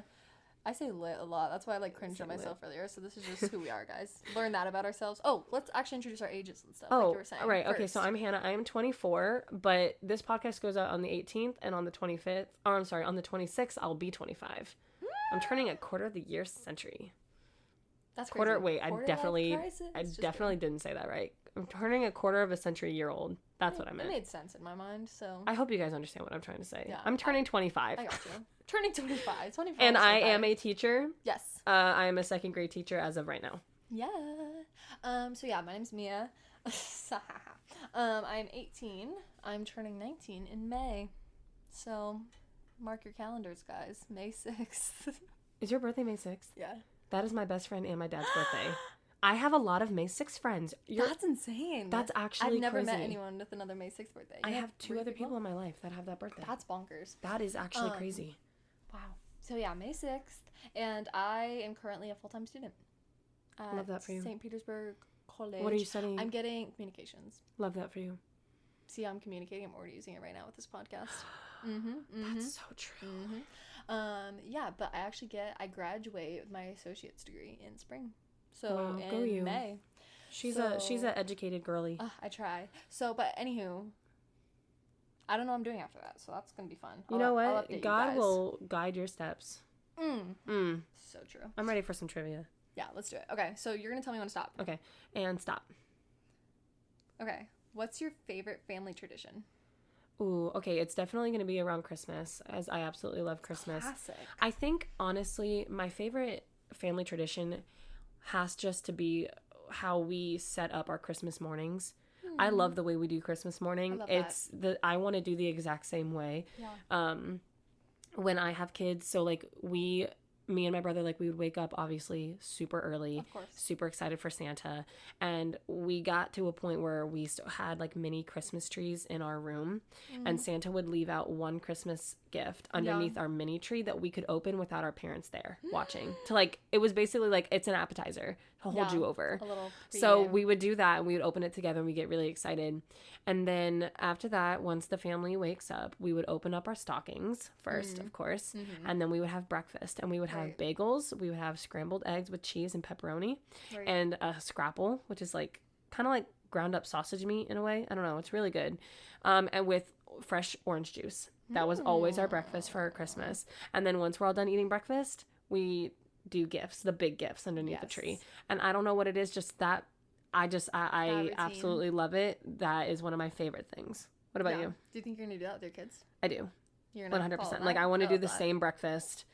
I say lit a lot. That's why I crinched on myself earlier. So this is just who we are, guys. Learn that about ourselves. Oh, let's actually introduce our ages and stuff. Oh, like you were saying, right. First. Okay, so I'm Hannah. I am 24, but this podcast goes out on the 18th, and on the 25th... Or I'm sorry, on the 26th, I'll be 25. I'm turning a quarter of the year century. That's crazy. I definitely didn't say that right. I'm turning a quarter of a century year old. That's what I meant. It made sense in my mind, so... I hope you guys understand what I'm trying to say. Yeah, I'm turning 25. I got you. Turning 25. 25. And I am a teacher. Yes. I am a second grade teacher as of right now. Yeah. So yeah, my name's Mia. I'm 18. I'm turning 19 in May. So, mark your calendars, guys. May 6th. Is your birthday May 6th? Yeah. That is my best friend and my dad's birthday. I have a lot of May 6th friends. That's insane. That's actually I've never crazy. met anyone with another May 6th birthday. I have 2 other people in my life that have that birthday. That's bonkers. That is actually crazy. Wow. So yeah, May 6th, and I am currently a full-time student at Love that for you. St. Petersburg College. What are you studying? I'm getting communications. Love that for you. See, I'm communicating. I'm already using it right now with this podcast. That's so true. Yeah, but I graduate with my associate's degree in spring. So wow, in May. She's an educated girly. I try. So, but anywho, I don't know what I'm doing after that, so that's gonna be fun. You know what? God will guide your steps. So true. I'm ready for some trivia. Yeah, let's do it. Okay, so you're gonna tell me when to stop. Okay, and stop. Okay, what's your favorite family tradition? Ooh, okay, it's definitely going to be around Christmas, as I absolutely love Christmas. Classic. I think, honestly, my favorite family tradition has just to be how we set up our Christmas mornings. I love the way we do Christmas morning. I want to do the exact same way. Yeah. When I have kids, so me and my brother, we would wake up obviously super early, of course, super excited for Santa, and we got to a point where we still had mini Christmas trees in our room, and Santa would leave out one Christmas gift underneath our mini tree that we could open without our parents there watching. It was basically it's an appetizer to hold you over. A little so we would do that, and we would open it together, and we get really excited. And then after that, once the family wakes up, we would open up our stockings first, of course, and then we would have breakfast, and we would have bagels, we would have scrambled eggs with cheese and pepperoni, and a scrapple, which is kind of like ground up sausage meat in a way. I don't know, it's really good, and with fresh orange juice. That was always our breakfast for Christmas. And then once we're all done eating breakfast, we do gifts, the big gifts underneath the tree. And I don't know what it is, just that I absolutely love it. That is one of my favorite things. What about you? Do you think you're gonna do that with your kids? I do. You're gonna 100%. I want to do the same breakfast.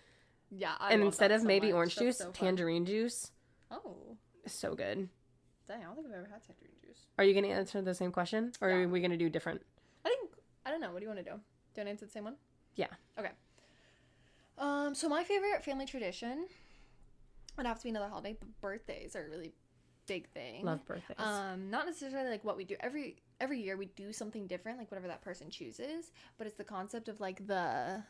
Yeah. And instead of maybe orange juice, tangerine juice. Oh. It's so good. Dang, I don't think I've ever had tangerine juice. Are you gonna answer the same question, or are we gonna do different? I don't know. What do you want to do? Do you want to answer the same one? Yeah. Okay. So my favorite family tradition would have to be another holiday, but birthdays are a really big thing. Love birthdays. Not necessarily what we do every year. We do something different, whatever that person chooses. But it's the concept of the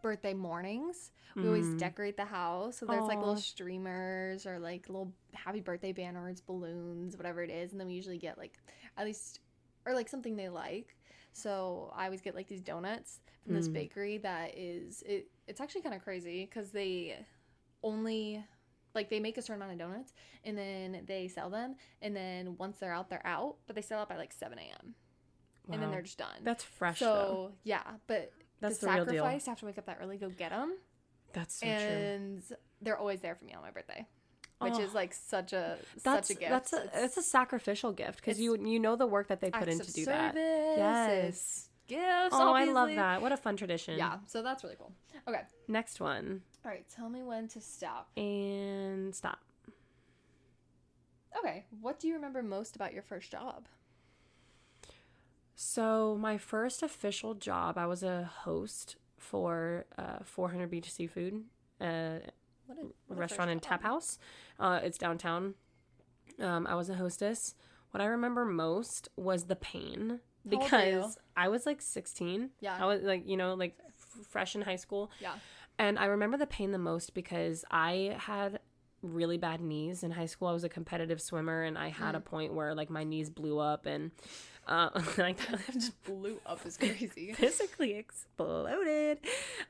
birthday mornings. We always decorate the house, so there's little streamers or little happy birthday banners, balloons, whatever it is, and then we usually get at least or something they like. So I always get these donuts from this bakery that is it's actually kind of crazy because they only they make a certain amount of donuts and then they sell them, and then once they're out, but they sell out by 7 a.m. Wow. And then they're just done. That's fresh. So yeah, but that's the real deal. Sacrifice to have to wake up that early, go get them. That's so and true. They're always there for me on my birthday. Which is such a gift. It's a sacrificial gift because you know the work that they put in to do that. Yes. gifts. Oh, obviously. I love that. What a fun tradition. Yeah, so that's really cool. Okay. Next one. All right, tell me when to stop. And stop. Okay, what do you remember most about your first job? So my first official job, I was a host for 400 Beach Seafood, what a restaurant and tap house. It's downtown. I was a hostess. What I remember most was the pain, because I was like 16. Yeah. I was like, like fresh in high school. Yeah. And I remember the pain the most because I had really bad knees in high school. I was a competitive swimmer, and I had a point where like my knees blew up, and like just blew up is crazy. Physically exploded.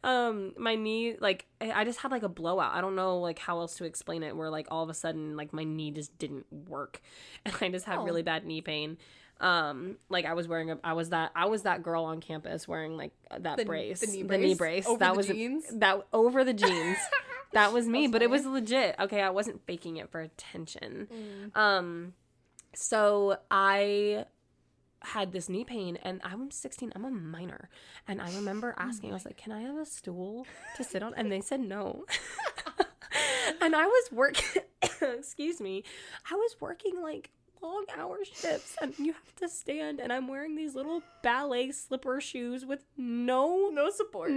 My knee, like I just had like a blowout. I don't know like how else to explain it, where like all of a sudden like my knee just didn't work, and I just had really bad knee pain. Like I was that girl on campus wearing like that brace, the knee brace. Over that the was jeans? That over the jeans. That was me, That's but funny. it was legit. Okay, I wasn't faking it for attention. So I had this knee pain, and I'm 16. I'm a minor, and I remember asking. I was like, "Can I have a stool to sit on?" And they said no. And I was working. Excuse me. I was working like long hour shifts, and you have to stand, and I'm wearing these little ballet slipper shoes with no support.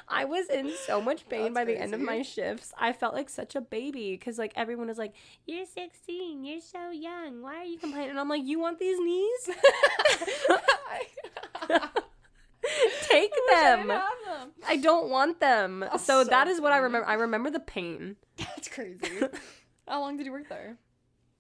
I was in so much pain by the end of my shifts. I felt like such a baby, because like everyone was like, "You're 16, you're so young, why are you complaining?" And I'm like, "You want these knees? Take them. I don't want them." So that is what I remember. I remember the pain. That's crazy. How long did you work there?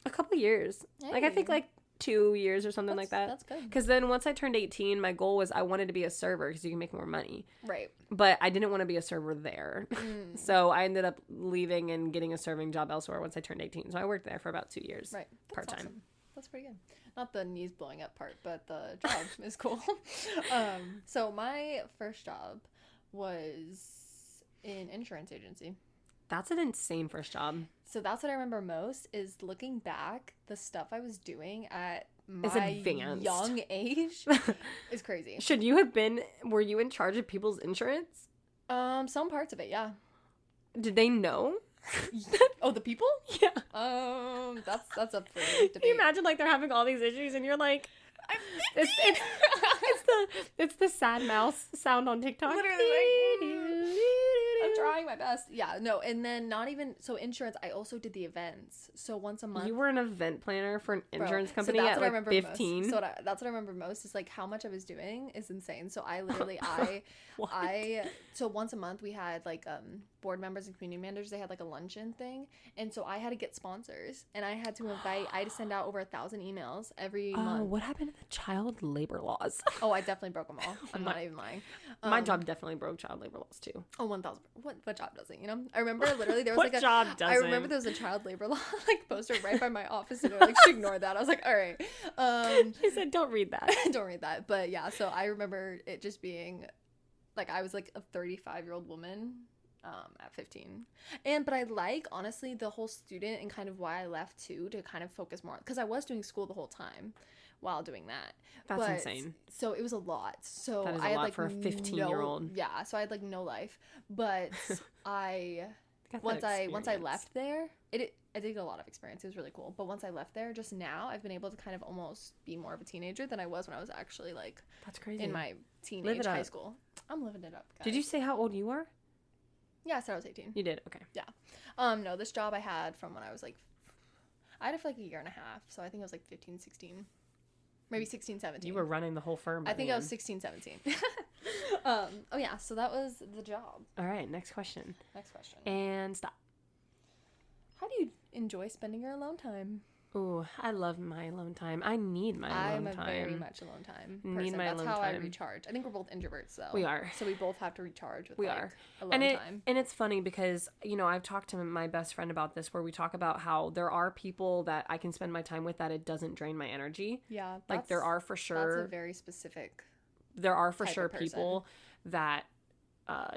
A couple years. Hey. Like I think like 2 years or something like that. That's good. Because then once I turned 18, my goal was I wanted to be a server, because you can make more money. Right. But I didn't want to be a server there. So I ended up leaving and getting a serving job elsewhere once I turned 18. So I worked there for about 2 years. Right. Part-time. Awesome. That's pretty good. Not the knees blowing up part, but the job is cool. So my first job was in insurance agency. That's an insane first job. So that's what I remember most, is looking back, the stuff I was doing at It's my advanced. young age is crazy. Were you in charge of people's insurance? Some parts of it, yeah. Did they know? Oh, the people? Yeah. That's up for debate. Can you imagine like they're having all these issues and you're like, it's the sad mouse sound on TikTok. Literally, I'm trying my best. Yeah, no, and then not even so insurance. I also did the events. So once a month. You were an event planner for an insurance company so that's at what I like remember 15. Most. That's what I remember most, is like how much I was doing is insane. So I literally so once a month we had like board members and community managers. They had like a luncheon thing, and so I had to get sponsors, and I had to I had to send out over 1,000 emails every month. What happened to the child labor laws? Oh, I definitely broke them all. I'm not even lying. My job definitely broke child labor laws too. Oh, 1,000. What job doesn't? You know, I remember literally there was What like job I doesn't? remember there was a child labor law like poster right by my office, and they're like, "Should ignore that." I was like, "All right." She said, "Don't read that." Don't read that. But yeah, so I remember it just being like I was like a 35-year-old woman at 15. But I like, honestly, the whole student and kind of why I left too, to kind of focus more, because I was doing school the whole time while doing that. That's insane. So it was a lot. So that is I had lot like for a 15-year-old. Yeah, so I had like no life. But once I left there, I did get a lot of experience. It was really cool. But once I left there, just now I've been able to kind of almost be more of a teenager than I was when I was actually like That's crazy. in my teenage high school. I'm living it up, guys. Did you say how old you were? Yeah, I said I was 18. You did? Okay. Yeah. No, this job I had from when I was like, I had it for like a year and a half. So I think it was like 15, 16. Maybe 16, 17. You were running the whole firm. I think I was 16, 17. Oh yeah, so that was the job. All right, next question. And stop. How do you enjoy spending your alone time? Ooh, I love my alone time. I need my alone time. I'm a very much alone time person. Need my That's alone how I time. recharge. I think we're both introverts, though. We are. So we both have to recharge with alone time. And it's funny because, I've talked to my best friend about this, where we talk about how there are people that I can spend my time with that it doesn't drain my energy. Yeah. Like there are for sure. That's a very specific There are for type sure of person. people that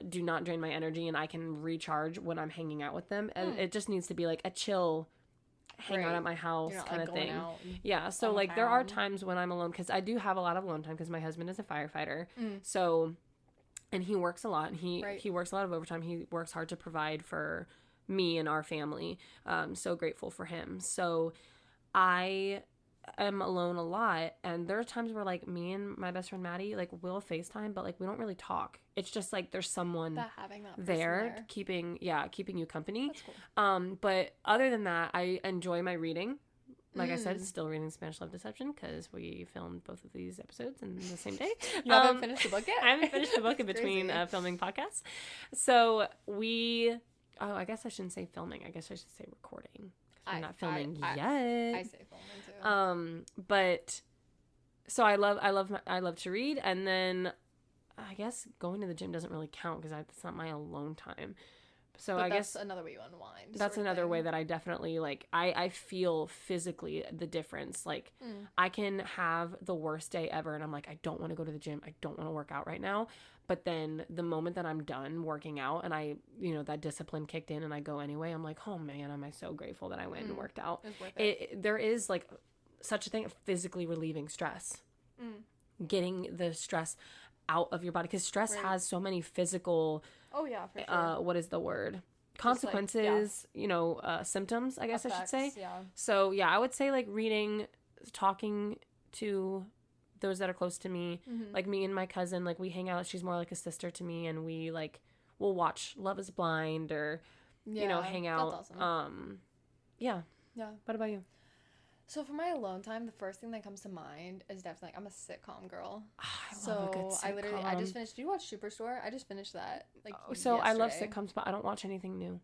do not drain my energy, and I can recharge when I'm hanging out with them. And it just needs to be like a chill hang out at my house kind of thing. Yeah. So on like town. there are times when I'm alone because I do have a lot of alone time because my husband is a firefighter. So, and he works a lot and he works a lot of overtime. He works hard to provide for me and our family. So grateful for him. So I am alone a lot, and there are times where like me and my best friend Maddie like we'll FaceTime, but like we don't really talk. It's just like there's someone there keeping you company. That's cool. But other than that, I enjoy my reading. Like I said, still reading Spanish Love Deception because we filmed both of these episodes in the same day. You haven't finished the book yet? I haven't finished the book in between filming podcasts. So I guess I shouldn't say filming. I guess I should say recording. We're not filming yet. I say filming too. But so I love to read, and then I guess going to the gym doesn't really count because it's not my alone time. So I guess that's another way you unwind. That's another way that I definitely like. I feel physically the difference. Like I can have the worst day ever, and I'm like, I don't want to go to the gym. I don't want to work out right now. But then the moment that I'm done working out and that discipline kicked in and I go anyway, I'm like, oh man, am I so grateful that I went and worked out. It's worth it. There is like such a thing of physically relieving stress. Getting the stress out of your body because stress has so many physical for sure. What is the word? Consequences, symptoms, I guess effects, I should say. Yeah. So yeah, I would say like reading, talking to those that are close to me, like me and my cousin, like we hang out. She's more like a sister to me, and we like we'll watch Love Is Blind or hang out. That's awesome. Yeah. What about you? So for my alone time, the first thing that comes to mind is definitely I'm a sitcom girl. I love a good sitcom. I just finished. Did you watch Superstore? I just finished that. So I love sitcoms, but I don't watch anything new.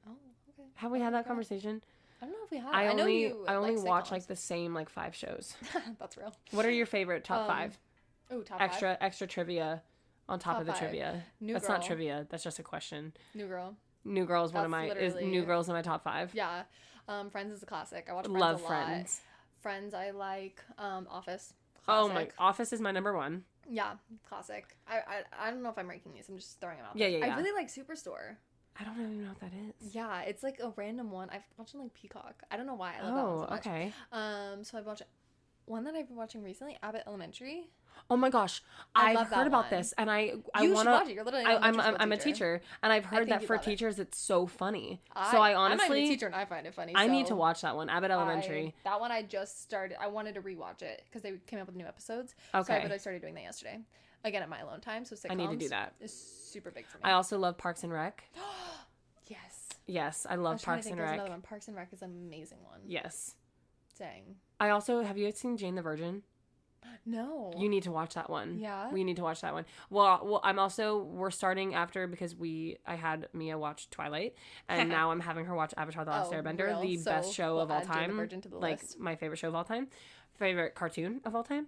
Oh, okay. Have we had that conversation? I don't know if we have. I only like watch like the same like 5 shows. That's real. What are your favorite top 5? Oh, top extra trivia on top of the 5. trivia. That's not trivia. That's just a question. New Girl. New Girl is New Girl's in my top 5. Yeah. Friends is a classic. I watch Friends Love a lot. Friends. Friends I like. Office. Classic. Oh my! Office is my number 1. Yeah, classic. I don't know if I'm ranking these. I'm just throwing them out. Yeah. I really like Superstore. I don't even know what that is. Yeah, it's like a random one. I've watched on like Peacock. I don't know why I love that one so much. Okay. So I've watched one that I've been watching recently, Abbott Elementary. Oh my gosh, I've heard about this, and I want to watch it. You're literally I'm a teacher, and I've heard that for teachers it's so funny. I honestly, I'm not even a teacher, and I find it funny. I need to watch that one, Abbott Elementary. That one I just started. I wanted to rewatch it because they came up with new episodes. Okay, so I literally started doing that yesterday. Again, at my alone time. So sitcoms. I need to do that. Is super big for me. I also love Parks and Rec. Yes, I love Parks and Rec. Another one. Parks and Rec is an amazing one. Yes. Dang. I also have you seen Jane the Virgin? No. You need to watch that one. Yeah. We need to watch that one. Well, we're starting after because I had Mia watch Twilight, and now I'm having her watch Avatar: The Last Airbender, the best show of all time. Jane the Virgin to the list. My favorite show of all time. Favorite cartoon of all time.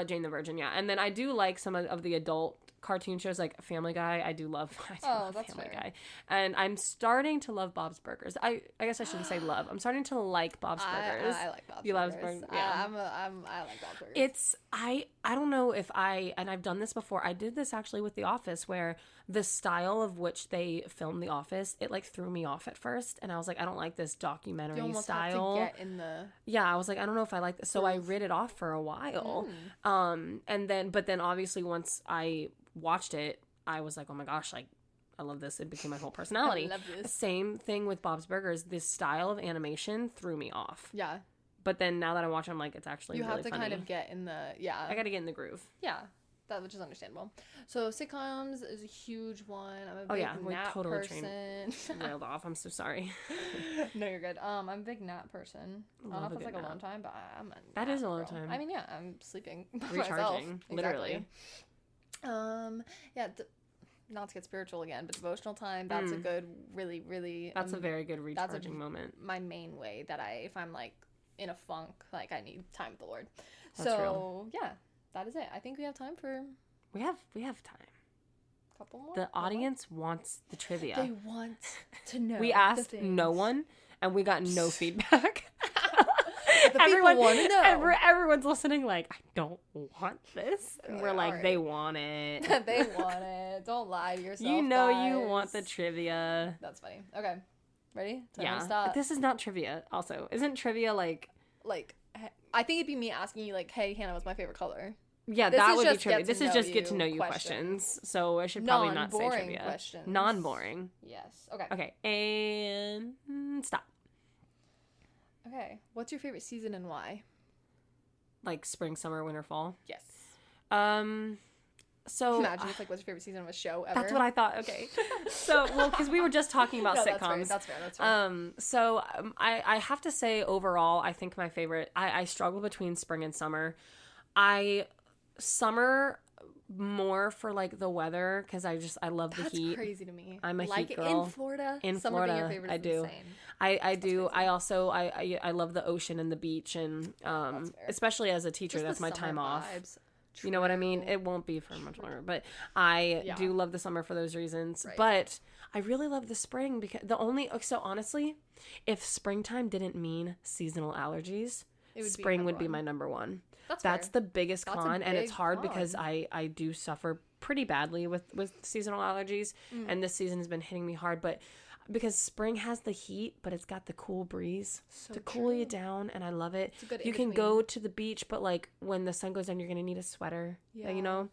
Jane the Virgin, yeah. And then I do like some of the adult cartoon shows like Family Guy. I do love Family Guy. And I'm starting to love Bob's Burgers. I guess I shouldn't say love. I'm starting to like Bob's Burgers. I like Bob's Burgers. You love Burgers? Yeah. I like Bob's Burgers. It's I don't know if and I've done this before. I did this actually with The Office where the style of which they filmed The Office, it like threw me off at first, and I was like, I don't like this documentary you almost style. Have to get in the... Yeah, I was like, I don't know if I like this. So I read it off for a while. But then obviously once I watched it, I was like, oh my gosh, like I love this. It became my whole personality. I love this. Same thing with Bob's Burgers. This style of animation threw me off. Yeah. But then now that I watch, I'm like, it's actually really funny. You have to kind of get in the I got to get in the groove. Yeah. Which is understandable. So sitcoms is a huge one. I'm a big nap person. Railed off. I'm so sorry. No, you're good. I'm a big nap person. I don't know if it's like a long time, but I'm a That is a long time. I mean, yeah, I'm sleeping by recharging, myself. literally. Exactly. Not to get spiritual again, but devotional time. That's a good, really, really. That's a very good recharging moment. My main way that if I'm like in a funk, like I need time with the Lord. That's real. Yeah. That is it. I think we have time for... We have time. A couple more? The audience wants the trivia. They want to know. We asked no one, and we got no feedback. Everyone want to know. Everyone's listening like, I don't want this. And we're like, they want it. They want it. Don't lie to yourself, You know guys. you want the trivia. That's funny. Okay. Ready? Yeah. Stop. This is not trivia. Also, isn't trivia like I think it'd be me asking you like, "Hey, Hannah, what's my favorite color?" Yeah, that would be trivia. This is just get to know you questions. So I should probably not say trivia. Questions. Non-boring. Yes. Okay. Okay. And stop. Okay. What's your favorite season and why? Like spring, summer, winter, fall? Yes. So imagine it's like, what's your favorite season of a show ever? That's what I thought. Okay. So, well, because we were just talking about sitcoms. That's fair. So I have to say overall, I think my favorite, I struggle between spring and summer. Summer more for like the weather because I love the heat. That's crazy to me. I'm a like heat girl. In Florida. In summer Florida, being your favorite I do. Insane. I do. Crazy. I also I love the ocean and the beach and especially as a teacher, just that's my time off. True. You know what I mean? It won't be for much longer, but I do love the summer for those reasons. Right. But I really love the spring because so honestly, if springtime didn't mean seasonal allergies, spring would be my number one. That's the biggest con, and it's hard because I do suffer pretty badly with seasonal allergies, and this season has been hitting me hard, but because spring has the heat, but it's got the cool breeze to cool you down, and I love it. You can go to the beach, but like when the sun goes down, you're gonna need a sweater, you know.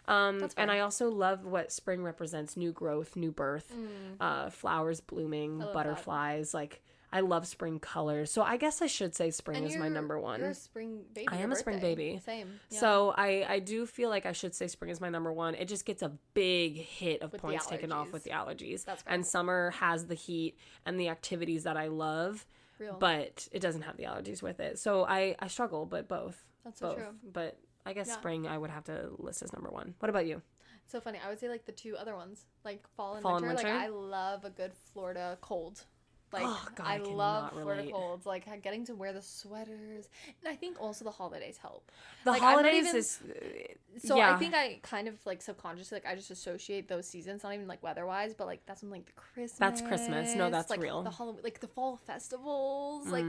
And I also love what spring represents: new growth, new birth, flowers blooming, butterflies. Like I love spring colors, so I guess I should say spring is my number one. You're a spring baby. I am a spring baby. Same. Yeah. So I do feel like I should say spring is my number one. It just gets a big hit of points taken off with the allergies. That's great. And summer has the heat and the activities that I love, but it doesn't have the allergies with it. So I struggle, but both. That's so true. But I guess spring I would have to list as number one. What about you? So funny. I would say like the two other ones, like fall and winter. Like I love a good Florida cold. Like, I love Florida colds. Like, getting to wear the sweaters. And I think also the holidays help. The holidays is... So, I think I kind of, like, subconsciously, like, I just associate those seasons, not even, like, weather-wise, but, like, that's when, like, the Christmas. That's Christmas. No, that's like, real. The Halloween, like, the fall festivals. Like,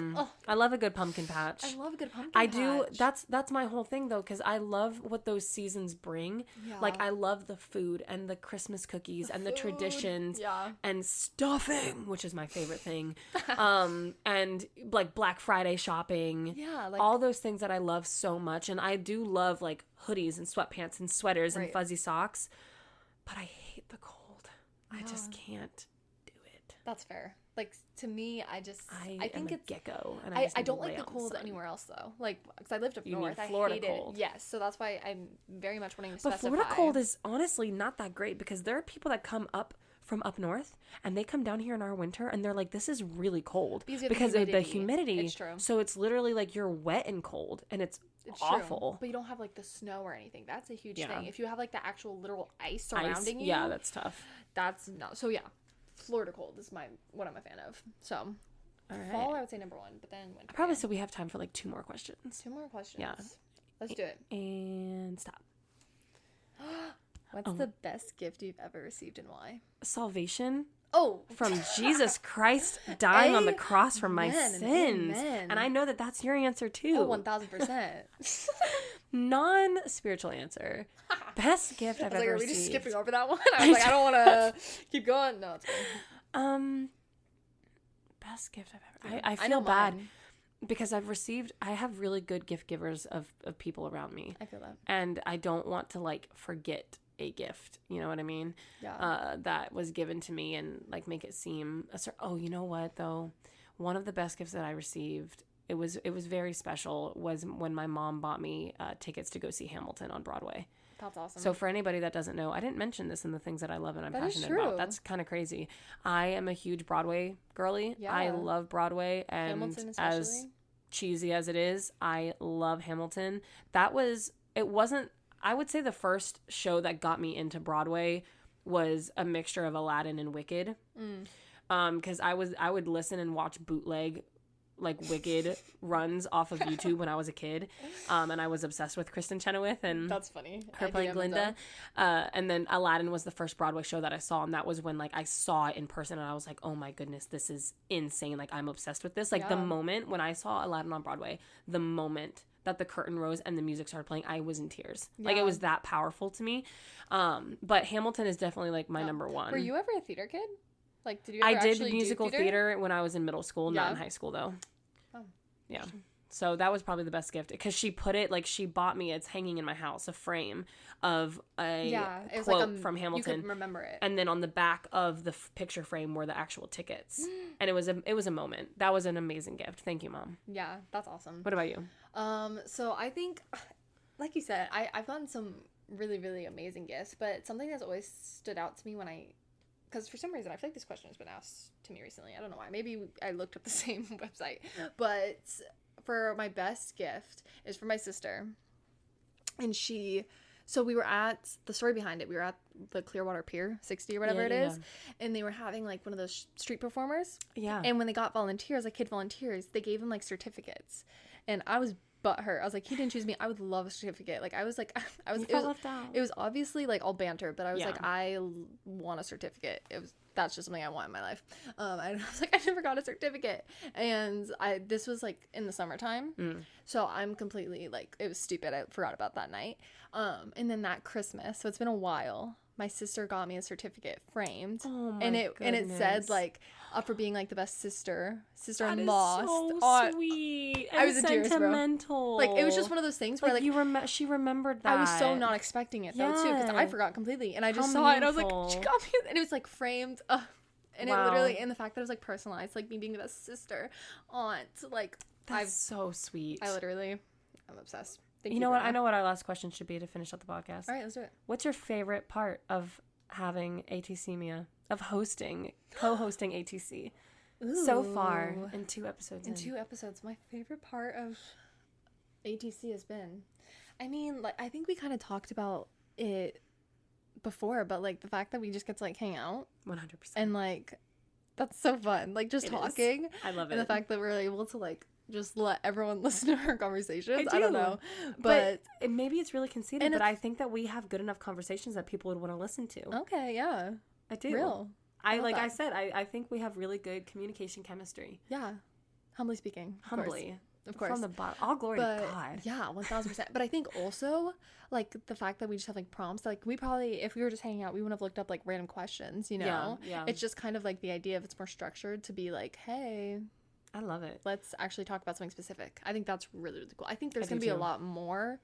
I love a good pumpkin patch. I love a good pumpkin patch. I do. That's my whole thing, though, because I love what those seasons bring. Yeah. Like, I love the food and the Christmas cookies and the traditions. Yeah. And stuffing, which is my favorite thing. And like Black Friday shopping, like all those things that I love so much. And I do love like hoodies and sweatpants and sweaters and fuzzy socks, but I hate the cold. I just can't do it. That's fair. Like to me, I think it's gecko, and I don't like the cold anywhere else though. Like because I lived up north, I Florida hate cold. it. Yes, so that's why I'm very much wanting to specify. But Florida cold is honestly not that great because there are people that come up from up north and they come down here in our winter and they're like, this is really cold because of the humidity. It's true. So it's literally like you're wet and cold and it's awful. True. But you don't have like the snow or anything. That's a huge thing. If you have like the actual literal ice surrounding you, that's tough. That's not. So Florida cold is what I'm a fan of. So all right. Fall I would say number one, but then winter. I probably said we have time for like two more questions. Two more questions. Yeah. Let's do it. And stop. What's the best gift you've ever received and why? Salvation. Oh. From Jesus Christ dying on the cross for my sins. Amen. And I know that that's your answer too. Oh, 1,000%. Non-spiritual answer. Best gift I've ever received. Are we just skipping over that one? I was like, I don't want to keep going. No, it's good. Best gift I've ever... I feel bad. Because I have really good gift givers of people around me. I feel that. And I don't want to like forget a gift, you know what I mean? Yeah. That was given to me and like make it seem you know what though? One of the best gifts that I received, it was very special, was when my mom bought me tickets to go see Hamilton on Broadway. That's awesome. So for anybody that doesn't know, I didn't mention this in the things that I love and I'm passionate about. That's kind of crazy. I am a huge Broadway girly. Yeah. I love Broadway, and Hamilton especially. As cheesy as it is, I love Hamilton. It wasn't, I would say the first show that got me into Broadway was a mixture of Aladdin and Wicked. Because I would listen and watch bootleg like Wicked runs off of YouTube when I was a kid, and I was obsessed with Kristen Chenoweth and that's funny. Her playing Glinda, and then Aladdin was the first Broadway show that I saw, and that was when like I saw it in person and I was like, oh my goodness, this is insane! Like I'm obsessed with this. Like the moment when I saw Aladdin on Broadway, the moment that the curtain rose and the music started playing, I was in tears. Like it was that powerful to me. But Hamilton is definitely like my number one. Were you ever a theater kid? Like, did you ever I did musical theater when I was in middle school, not in high school, though. Oh. Yeah. So that was probably the best gift because she put it, like, she bought me, it's hanging in my house, a frame of a quote from Hamilton. You could remember it. And then on the back of the picture frame were the actual tickets. And it was a moment. That was an amazing gift. Thank you, Mom. Yeah, that's awesome. What about you? So I think, like you said, I've gotten some really, really amazing gifts, but something that's always stood out to me because for some reason, I feel like this question has been asked to me recently. I don't know why. Maybe I looked up the same website. But for my best gift is for my sister. And so we were at, the story behind it, we were at the Clearwater Pier 60 or whatever it is. And they were having like one of those street performers. Yeah. And when they got volunteers, like kid volunteers, they gave them like certificates. And I was butthurt. I was like, he didn't choose me. I would love a certificate. Like, I was like, left out. It was obviously like all banter, but I was like, I want a certificate. That's just something I want in my life. I was like, I never got a certificate. And this was like in the summertime. So I'm completely like, it was stupid. I forgot about that night. And then that Christmas, so it's been a while, my sister got me a certificate framed. Oh my and it said like, up for being like the best sister-in-law. That is so sweet. And I was sentimental. Like, it was just one of those things where like she remembered that. I was so not expecting it though too, because I forgot completely, and I just saw it and I was like, she got me, and it was like framed, and it literally, and the fact that it was like personalized, like me being the best sister, aunt, like that's so sweet. I'm obsessed. You know what? I know what our last question should be to finish up the podcast. All right, let's do it. What's your favorite part of having ATC, Mia? Of co-hosting ATC so far in 2 episodes. In 2 episodes, my favorite part of ATC has been, I mean, like, I think we kind of talked about it before, but like the fact that we just get to like hang out 100%, and like that's so fun, like just talking. I love it. And the fact that we're able to like just let everyone listen to our conversations. I don't know, but maybe it's really conceited, but I think that we have good enough conversations that people would want to listen to. Okay, yeah. I do. I said, I think we have really good communication chemistry. Yeah. Humbly speaking. Of course. From the bottom. All glory to God. Yeah, 1000%. But I think also, like, the fact that we just have, like, prompts, like, we probably, if we were just hanging out, we wouldn't have looked up, like, random questions, you know? Yeah. It's just kind of, like, the idea of it's more structured to be like, hey. I love it. Let's actually talk about something specific. I think that's really, really cool. I think there's going to be a lot more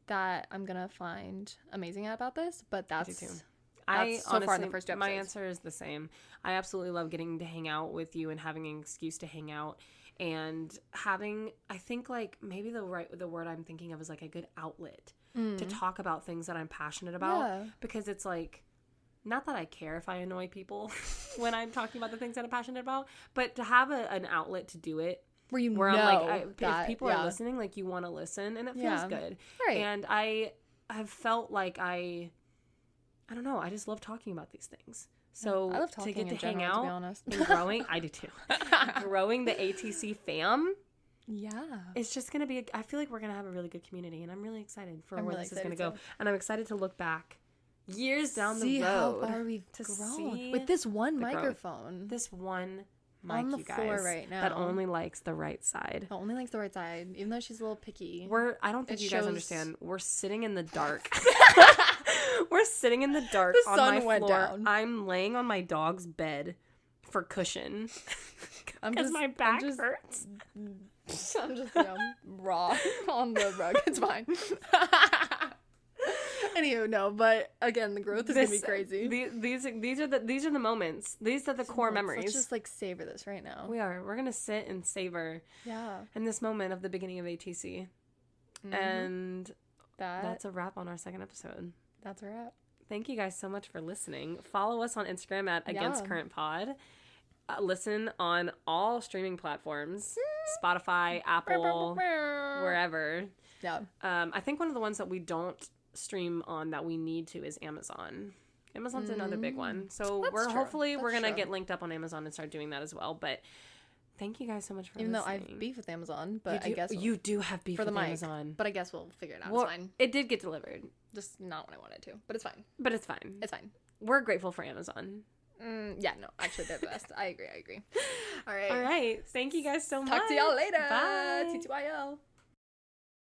that I'm going to find amazing about this, but that's so far in the first 2 episodes. My answer is the same. I absolutely love getting to hang out with you and having an excuse to hang out and having, I think, like, maybe the word I'm thinking of is like a good outlet to talk about things that I'm passionate about, because it's like, not that I care if I annoy people when I'm talking about the things that I'm passionate about, but to have an outlet to do it where I'm like, if people are listening, like, you want to listen, and it feels good. Right. And I have felt like I don't know, I just love talking about these things. So I love talking to get to hang out, out to be honest. and growing, I do too. Growing the ATC fam. Yeah. It's just going to be, I feel like we're going to have a really good community, and I'm really excited for where this is going to go. And I'm excited to look back years down the road. See how far we've grown. With this one microphone. This one mic, on the you guys, floor right now. that only likes the right side. Only likes the right side, even though she's a little picky. I don't think you guys understand. We're sitting in the dark. We're sitting in the dark on my floor. Down. I'm laying on my dog's bed for cushion because my back hurts. I'm just raw on the rug. It's fine. Anywho, no, but again, the growth is gonna be crazy. These are the moments. These are the core memories. Let's just like savor this right now. We're gonna sit and savor. Yeah. In this moment of the beginning of ATC, and that's a wrap on our second episode. That's a wrap. Thank you guys so much for listening. Follow us on Instagram at Against Current Pod. Listen on all streaming platforms, Spotify, Apple, wherever. Yeah. I think one of the ones that we don't stream on that we need to is Amazon. Amazon's another big one. So we're going to get linked up on Amazon and start doing that as well. But thank you guys so much for listening. Even though I have beef with Amazon, but I guess you do have beef with Amazon. But I guess we'll figure it out. It's fine. It did get delivered. Just not when I wanted to. But it's fine. It's fine. We're grateful for Amazon. Yeah, no, actually they're the best. I agree. All right. Thank you guys so much. Talk to y'all later. Bye. TTYL.